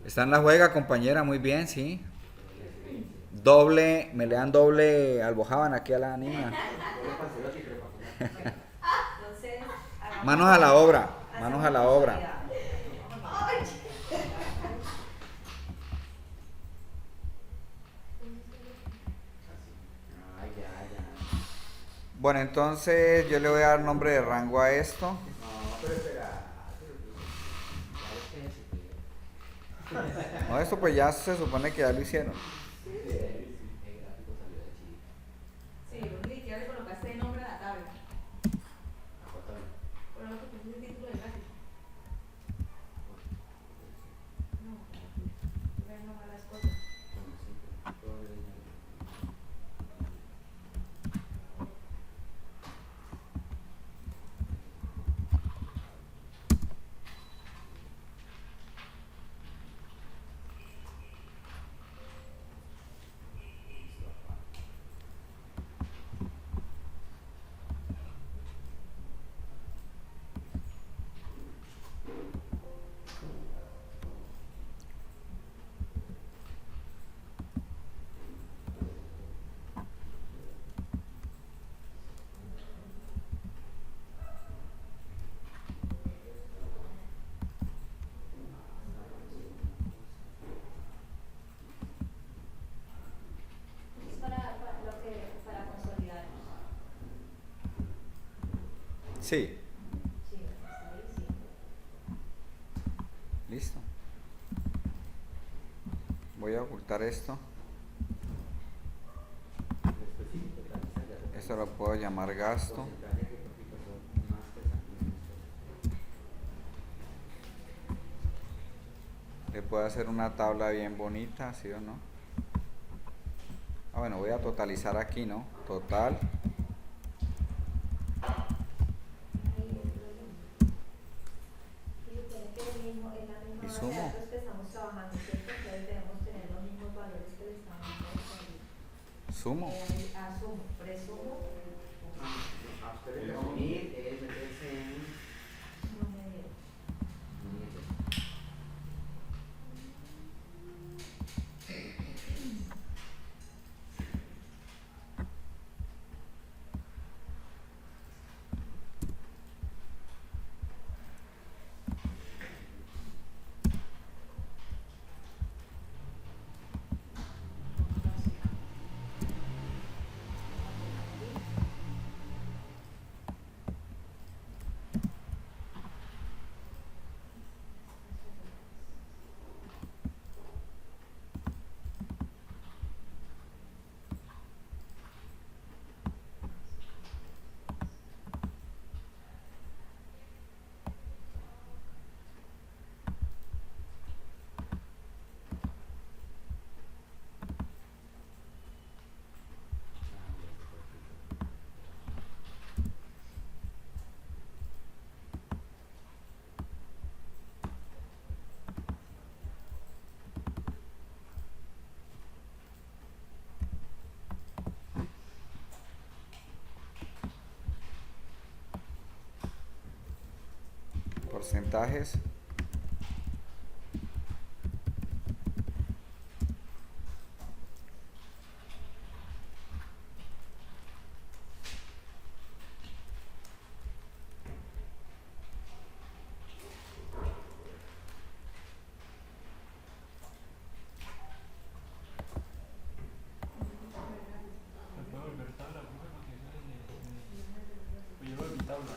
Está en la juega, compañera, muy bien, sí. Me le dan doble almojábana aquí a la niña. Entonces, hagamos- Manos a la obra, hacemos manos a la obra. consolidado. Ah, ya. Bueno, entonces yo le voy a dar nombre de rango a esto. No, pero espera. No, esto pues ya se supone que ya lo hicieron. El gráfico salió de Chile. Sí, vos ni siquiera le colocaste el nombre a la tabla. Acotado. Por lo que pusiste el título del gráfico. No, ven nomás las cosas. Como siempre, todo el dinero. Sí, Sí, está ahí, sí. listo. Voy a ocultar esto. Después sí, totalizar ya. Esto lo puedo llamar gasto. Porcentaje que son más pesados. Le puedo hacer una tabla bien bonita, ¿sí o no? Ah, bueno, voy a totalizar aquí, ¿no? Total. Ahí es lo mismo. Y supone que es la misma ¿Y base de sumo? datos que estamos trabajando, ¿cierto? Entonces debemos tener los mismos valores que le estamos dando. Sumo. Asumo, presumo, A ustedes unir es meterse en no me dio. unir. Porcentajes. ¿Me puedo volver tabla, profe? Porque eso pues yo lo volví tabla.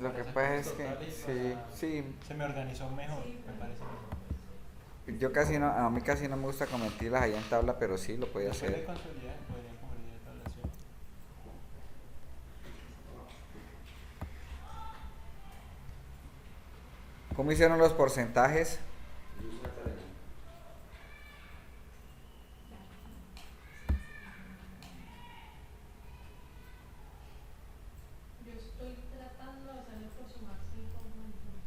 Lo Para que sacar pasa los es que totales y sí, para- sí. Se me organizó mejor, me parece mejor. Yo casi no, a mí casi no me gusta convertirlas allá en tabla, pero sí lo podía Después de hacer. consolidar, podrían convertir de tablación. ¿Cómo hicieron los porcentajes? Luz Magdalena. Yo estoy tratando de hacerlo por sumar 5 puntos.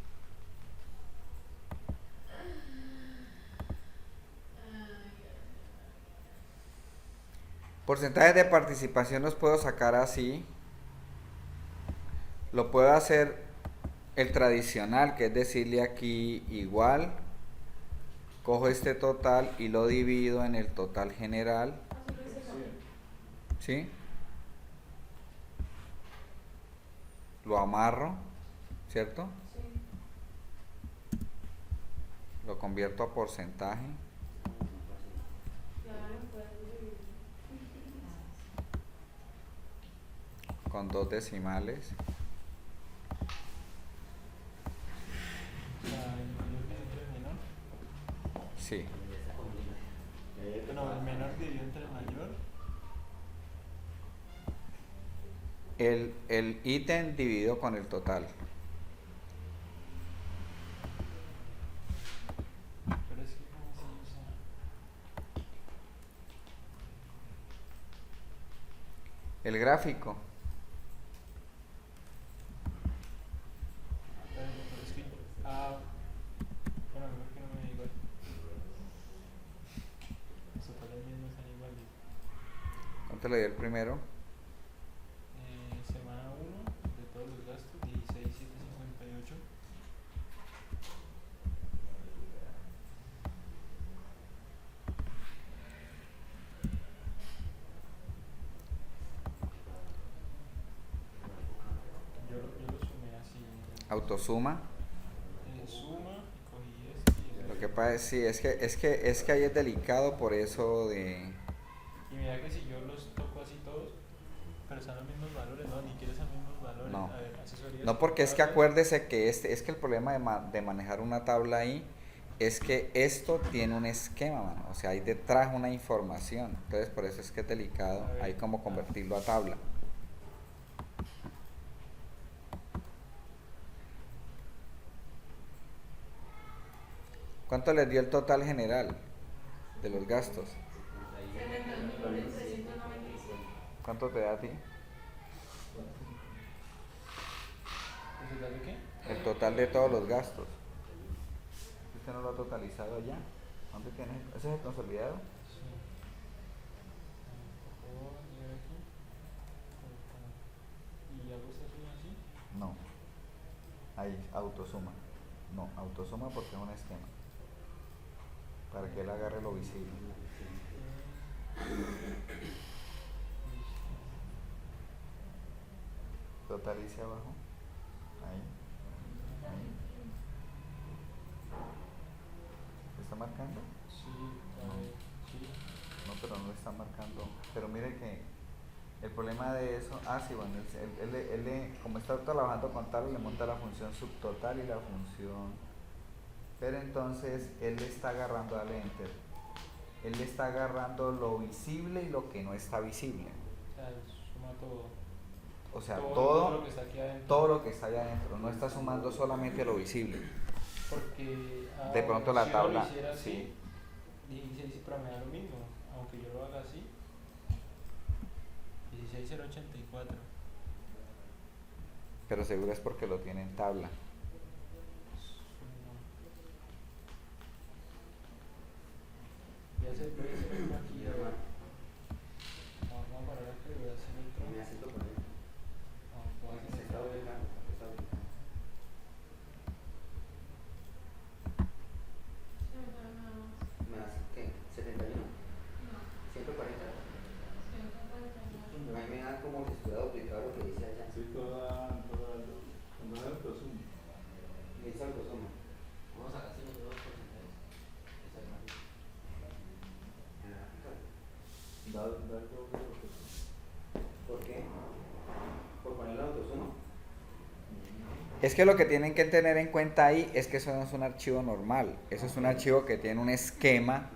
Porcentajes de participación los puedo sacar así. Lo puedo hacer el tradicional, que es decirle aquí igual. Cojo este total y lo divido en el total general. Así lo hice también. ¿Sí? Lo amarro, ¿cierto? Sí, Lo convierto a porcentaje. claro, puedes dividir. Con 2 decimales. O sea, el mayor dividido entre el menor. Sí. No, el menor dividido entre el mayor. El ítem dividido con el total. Pero es que como así, o sea. El gráfico. Pero es que. Bueno, creo que no me da igual. Los totales míos no están iguales. ¿Cuánto le dio el primero? Semana 1 de todos los gastos, 16,758. Yo lo sumé así. Autosuma. Suma, y cogí este y este. Lo que pasa es, sí, es que ahí es delicado por eso de... Y mira que si yo los toco así todos, Pero son los mismos valores, no, ni quieres los mismos valores. No. A ver, asesorías No, porque es que contables. acuérdese que es que el problema de manejar una tabla ahí es que esto tiene un esquema, mano. O sea, hay detrás una información. Entonces, por eso es que es delicado A ver, ahí como convertirlo a tabla. ¿Cuánto les dio el total general de los gastos? 72.397. ¿Cuánto te da a ti? ¿El total de qué? El total de todos los gastos. ¿Usted no lo ha totalizado allá? ¿Dónde tienes? ¿Ese es el consolidado? Sí. ¿Puedo llegar aquí? ¿Y hago esta suma así? No. Ahí, autosuma. No, autosuma porque es un esquema. Para que él agarre lo visible. Totalice abajo. Ahí. Ahí. ¿Se está marcando? Sí, a ver, sí. No, pero no lo está marcando. Pero mire que el problema de eso, sí, bueno, como está trabajando con tal, le monta la función subtotal y la función, pero entonces él le está agarrando, dale enter, él le está agarrando lo visible y lo que no está visible. O sea, suma todo. O sea, Todo todo lo que está aquí adentro. todo lo que está allá adentro, no está sumando solamente lo visible. Porque De pronto la si tabla, uno lo hiciera así, sí. 16 y para mí da lo mismo, aunque yo lo haga así. 16,084. Pero seguro es porque lo tiene en tabla. Ya se puede hacer uno aquí. Y hermano, Vamos a parar aquí, voy a hacer otro. me asiento con él. Voy a hacer Se está otro. ubicando, se está ubicando. ¿Me das qué? ¿71? No, ¿140? 149. A mí me da como que estuviera duplicado lo que dice allá. Sí, cuando es autosuma. Dice autosuma. Vamos a hacer los dos porcentajes. Esa es la gráfica. En la gráfica. Da el doble de autosuma. ¿Por qué? Por poner la autosuma. Es que lo que tienen que tener en cuenta ahí es que eso no es un archivo normal, eso es un archivo que tiene un esquema, Ajá.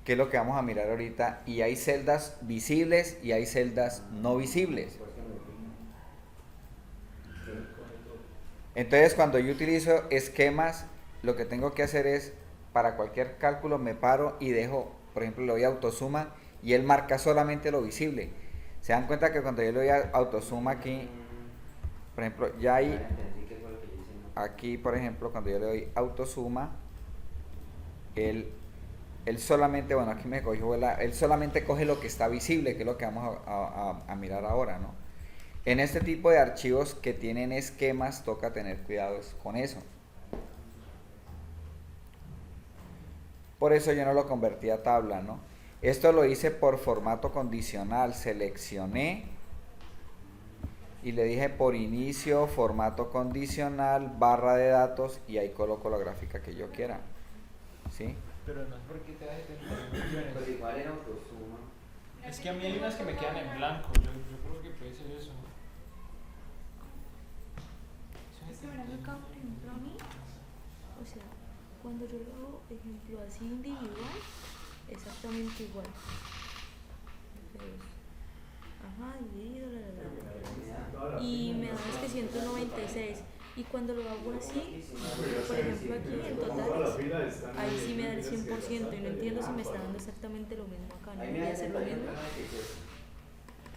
que es lo que vamos a mirar ahorita, y hay celdas visibles y hay celdas no visibles. Por eso me lo digo. Entonces, cuando yo utilizo esquemas, lo que tengo que hacer es, para cualquier cálculo me paro y dejo, por ejemplo, le doy a autosuma y él marca solamente lo visible. Se dan cuenta que cuando yo le doy a autosuma aquí, por ejemplo, ya Ya hay entendí qué fue lo que yo hice, ¿no? aquí, por ejemplo, cuando yo le doy autosuma, él solamente, bueno, aquí me cogió, él solamente coge lo que está visible, que es lo que vamos a mirar ahora, ¿no? En este tipo de archivos que tienen esquemas, toca tener cuidados con eso. Por eso yo no lo convertí a tabla, ¿no? Esto lo hice por formato condicional, seleccioné y le dije por inicio, formato condicional, barra de datos y ahí coloco la gráfica que yo quiera, ¿sí? Pero no es porque te da 71 millones. Pues igual era autosuma. Es que a mí hay unas que me quedan en blanco. Yo creo que puede ser eso. Es que verán acá, por ejemplo, a mí, o sea, cuando yo lo hago, ejemplo, así individual, exactamente igual. Entonces, ajá, dividido, y me da es que 196. Y cuando lo hago así, por ejemplo aquí en totales, ahí sí me da el 100% y no entiendo si me está dando exactamente lo mismo acá, ¿no? Debería hacer lo mismo.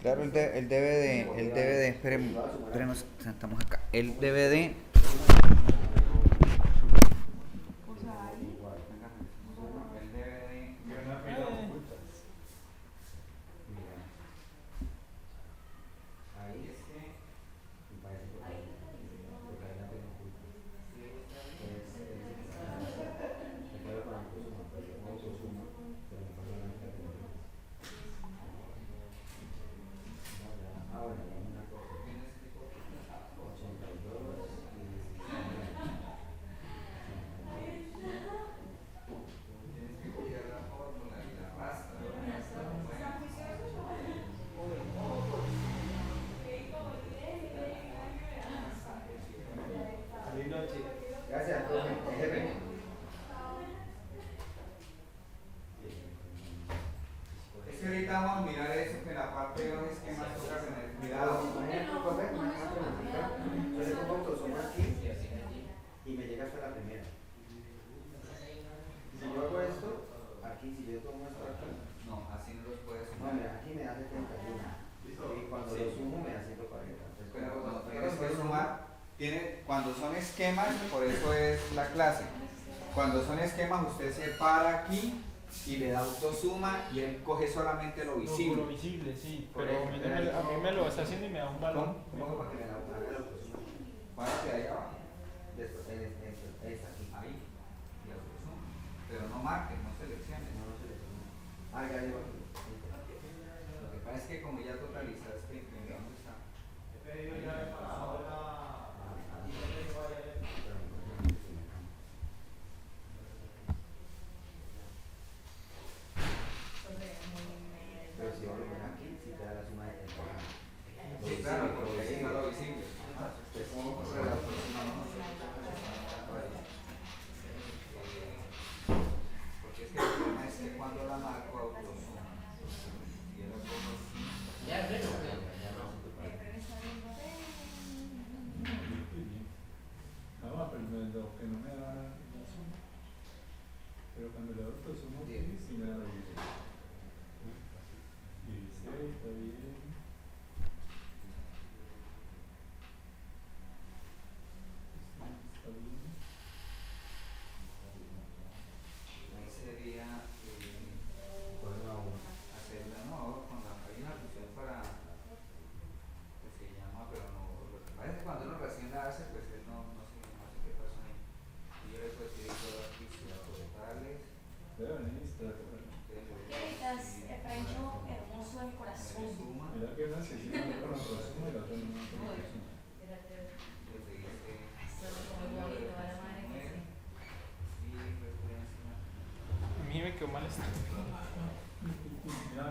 Claro, él debe de, espérenos, estamos acá, él debe de, O sea, ahí. Y una fila oculta. Mira. Ahí es que me parece que porque ahí la tengo oculta. Me quedo con autosuma, pero yo con autosuma, pero me pasa la mitad de los demás. Bueno, hay una cosa. 82 y 16. ahorita vamos a mirar eso, que en la parte de los esquemas toca tener cuidado. Yo le pongo autosuma aquí y me llega hasta la primera. Si yo hago esto, aquí, si yo tomo esto aquí, No, así no los puedes no, sumar. mira, aquí me da 71. Y cuando lo sumo me da 140. Entonces, Pero como cuando cuando tienes que sumar, cuando son esquemas, por eso es la clase. Cuando son esquemas, usted se para aquí y le da autosuma y él coge solamente lo Lo visible. visible, sí, Por pero eso, a mí me lo está haciendo y me da un valor. ¿Cómo hago para que me haga el autosuma? Párate ahí abajo, Después, es aquí. ahí, y autosuma. Pero no marques, no selecciones. No, no selecciono. Ah, ya llevo aquí. Lo que pasa es que como ya totalizaste, ¿dónde está? Pero si yo lo pongo aquí, si te da la suma de temporada. Sí, claro, porque ahí está lo visible. Es como por el autosuma, ¿no? Porque es que el problema es que cuando la marco autosuma, y yo lo pongo así, No, pero lo que no me da la suma. Pero cuando le doy autosuma, sí me da la 16. 16, está bien. Está bien. ahí sería Con una uno. hacerla, no, con la hay una función para que se llama, pero no, lo que pasa es que cuando uno recién la hace, pues él no sé qué pasa ahí. Y yo le puedo escribir todas las pistas totales. Pero administrador. Efraínio hermoso de mi corazón. Suma, Mira que una se sigue con autosuma y la otra no con autosuma. le dice Muy bonito, a la madre que sí. y referencia. A mí me quedó mal esto. Mira,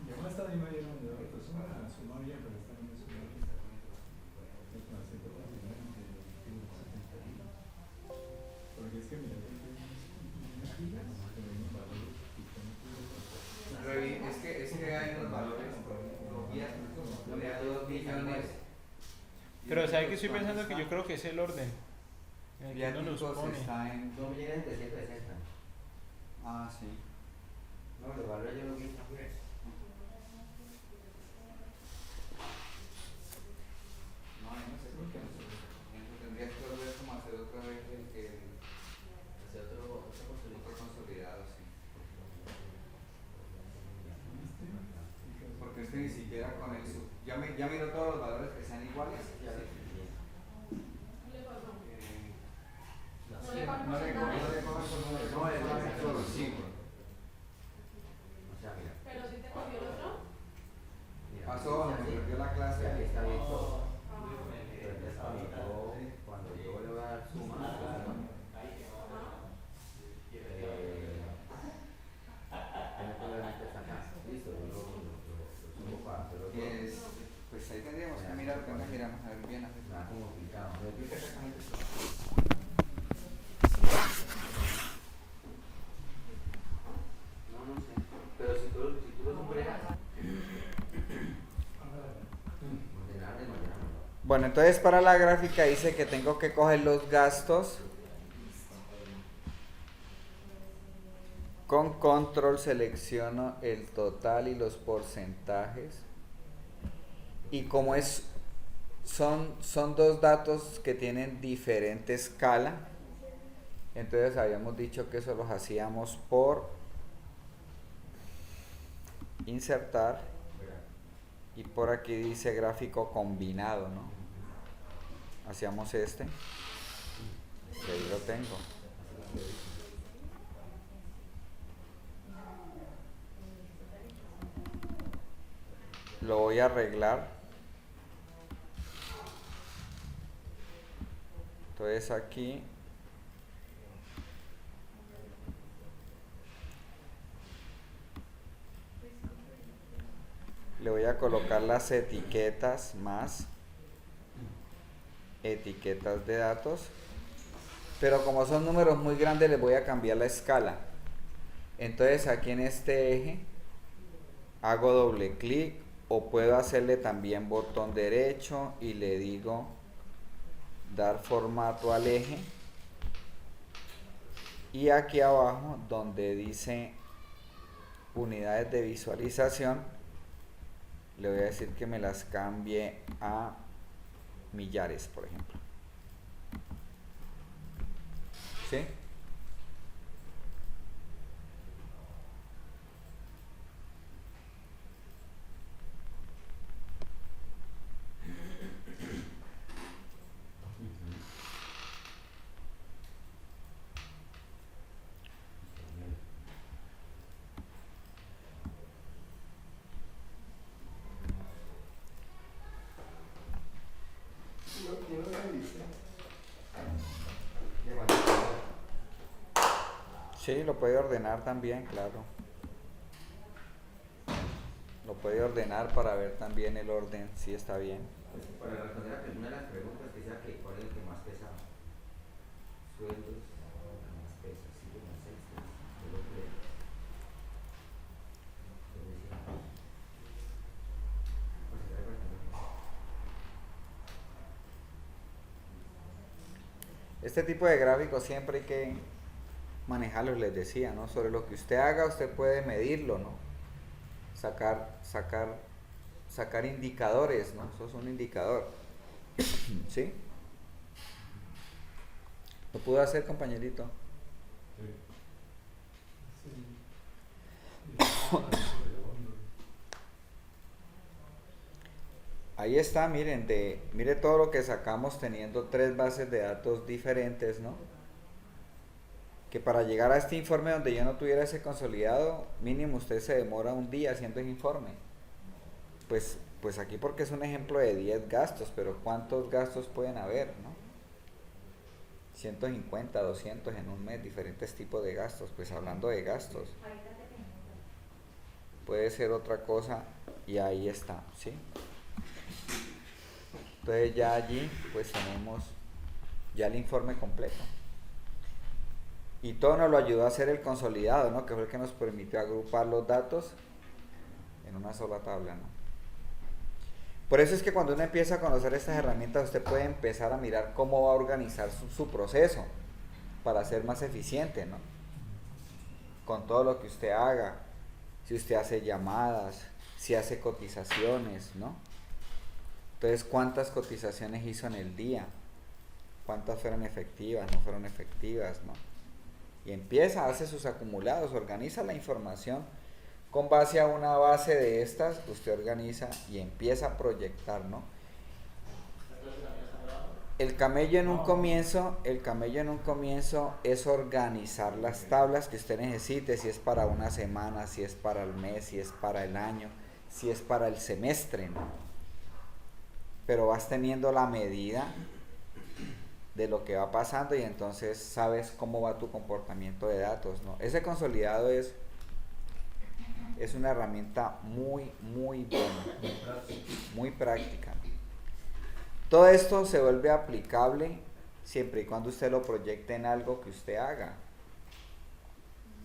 yo con esta misma dieron de autosuma, la suma bien, pero esta no me suma bien. Con la 149, 71. Porque es que mira, que hay unas filas con unos valores que están Es que hay unos valores, por ejemplo, le da 2 billones. Pero ¿sabe qué estoy pensando? Que yo creo que es el orden en el que uno los Viáticos pone. está en. 2.760.000. Ah, sí. No, los valores yo lo vi también. No, yo no sé por qué no sé. Tendrías que volver como a hacer otra vez Hacer otro consolidado, sí. Porque es que ni siquiera con el sub. Ya miro todos los valores que sean iguales. ya lo Sí. ¿Qué le pasó? No le cojo el solo, sí. O sea, mira. Pero si te cogió el otro. Mira, Pasó, me aquí perdió la clase. aquí está bien todo. Ah, Pero entonces cuando yo le voy a dar suma, tiene probablemente está acá. Listo, yo lo sumo para hacerlo todo. Pues ahí tendríamos que mirar, que miramos a ver bien. Me da como complicado. ¿Me explica exactamente esto? No sé. Pero si tú lo superas, Bueno, entonces para la gráfica dice que tengo que coger los gastos. Con control selecciono el total y los porcentajes. Y como son dos datos que tienen diferente escala, entonces habíamos dicho que eso los hacíamos por insertar y por aquí dice gráfico combinado, ¿no? Hacíamos este, que ahí lo tengo. Lo voy a arreglar. Entonces aquí le voy a colocar las etiquetas más etiquetas de datos, pero como son números muy grandes les voy a cambiar la escala. Entonces aquí en este eje hago doble clic o puedo hacerle también botón derecho y le digo dar formato al eje, y aquí abajo donde dice unidades de visualización le voy a decir que me las cambie a millares, por ejemplo. ¿Sí? Sí, lo puede ordenar también, claro. Lo puede ordenar para ver también el orden, si está bien. Para responder a alguna de las preguntas, que sea que cuál es el que más pesa. Sueldos, el que más pesa, sí, más extras, solo que. Este tipo de gráficos siempre hay que manejarlos, les decía, ¿no? Sobre lo que usted haga, usted puede medirlo, ¿no? Sacar indicadores, ¿no? Eso es un indicador. ¿Sí? ¿Lo pudo hacer, compañerito? Ahí está, miren, mire todo lo que sacamos teniendo 3 bases de datos diferentes, ¿no? Que para llegar a este informe donde yo no tuviera ese consolidado, mínimo usted se demora un día haciendo ese informe. Pues aquí porque es un ejemplo de 10 gastos, pero ¿cuántos gastos pueden haber, no? 150, 200 en un mes, diferentes tipos de gastos, pues hablando de gastos. Puede ser otra cosa y ahí está, ¿sí? Entonces ya allí pues tenemos ya el informe completo. Y todo nos lo ayudó a hacer el consolidado, ¿no? Que fue el que nos permitió agrupar los datos en una sola tabla, ¿no? Por eso es que cuando uno empieza a conocer estas herramientas, usted puede empezar a mirar cómo va a organizar su proceso para ser más eficiente, ¿no? Con todo lo que usted haga, si usted hace llamadas, si hace cotizaciones, ¿no? Entonces, ¿cuántas cotizaciones hizo en el día? ¿Cuántas fueron efectivas, no fueron efectivas, no? Y empieza, hace sus acumulados, organiza la información con base a una base de estas, usted organiza y empieza a proyectar, ¿no? El camello en un comienzo es organizar las tablas que usted necesite, si es para una semana, si es para el mes, si es para el año, si es para el semestre, ¿no? Pero vas teniendo la medida de lo que va pasando y entonces sabes cómo va tu comportamiento de datos, ¿no? Ese consolidado es una herramienta muy buena, muy práctica. Todo esto se vuelve aplicable siempre y cuando usted lo proyecte en algo que usted haga,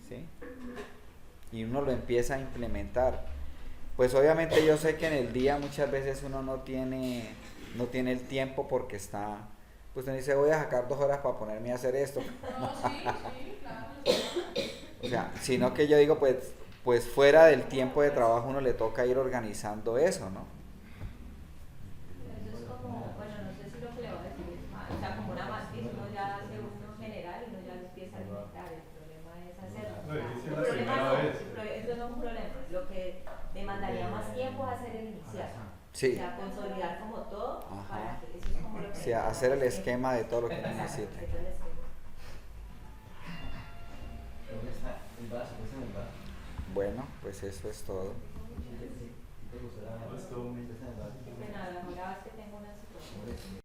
¿sí? Y uno lo empieza a implementar. Pues obviamente yo sé que en el día muchas veces uno no tiene el tiempo porque está, pues uno dice voy a sacar 2 horas para ponerme a hacer esto. No, sí, claro. O sea, sino que yo digo pues fuera del tiempo de trabajo uno le toca ir organizando eso, ¿no? Eso es como, bueno, no sé si lo que le voy a decir es mal, o sea, como una matriz, uno ya hace uno general y uno ya lo empieza a limitar, el problema es hacerlo. No, es que El la problema primera no, vez. eso no es un problema, lo que demandaría más tiempo es hacer el inicial. Sí. O sea, consolidar como todo. Ajá. Para que eso es como lo que... O sea, hacer el esquema de todo lo que uno Exacto, necesita. hacer el esquema. ¿Dónde está el vaso? ¿Ese es el vaso? Bueno, pues eso es todo. ¿Te gustará? Es todo muy Qué pena, la primera vez que tengo una situación.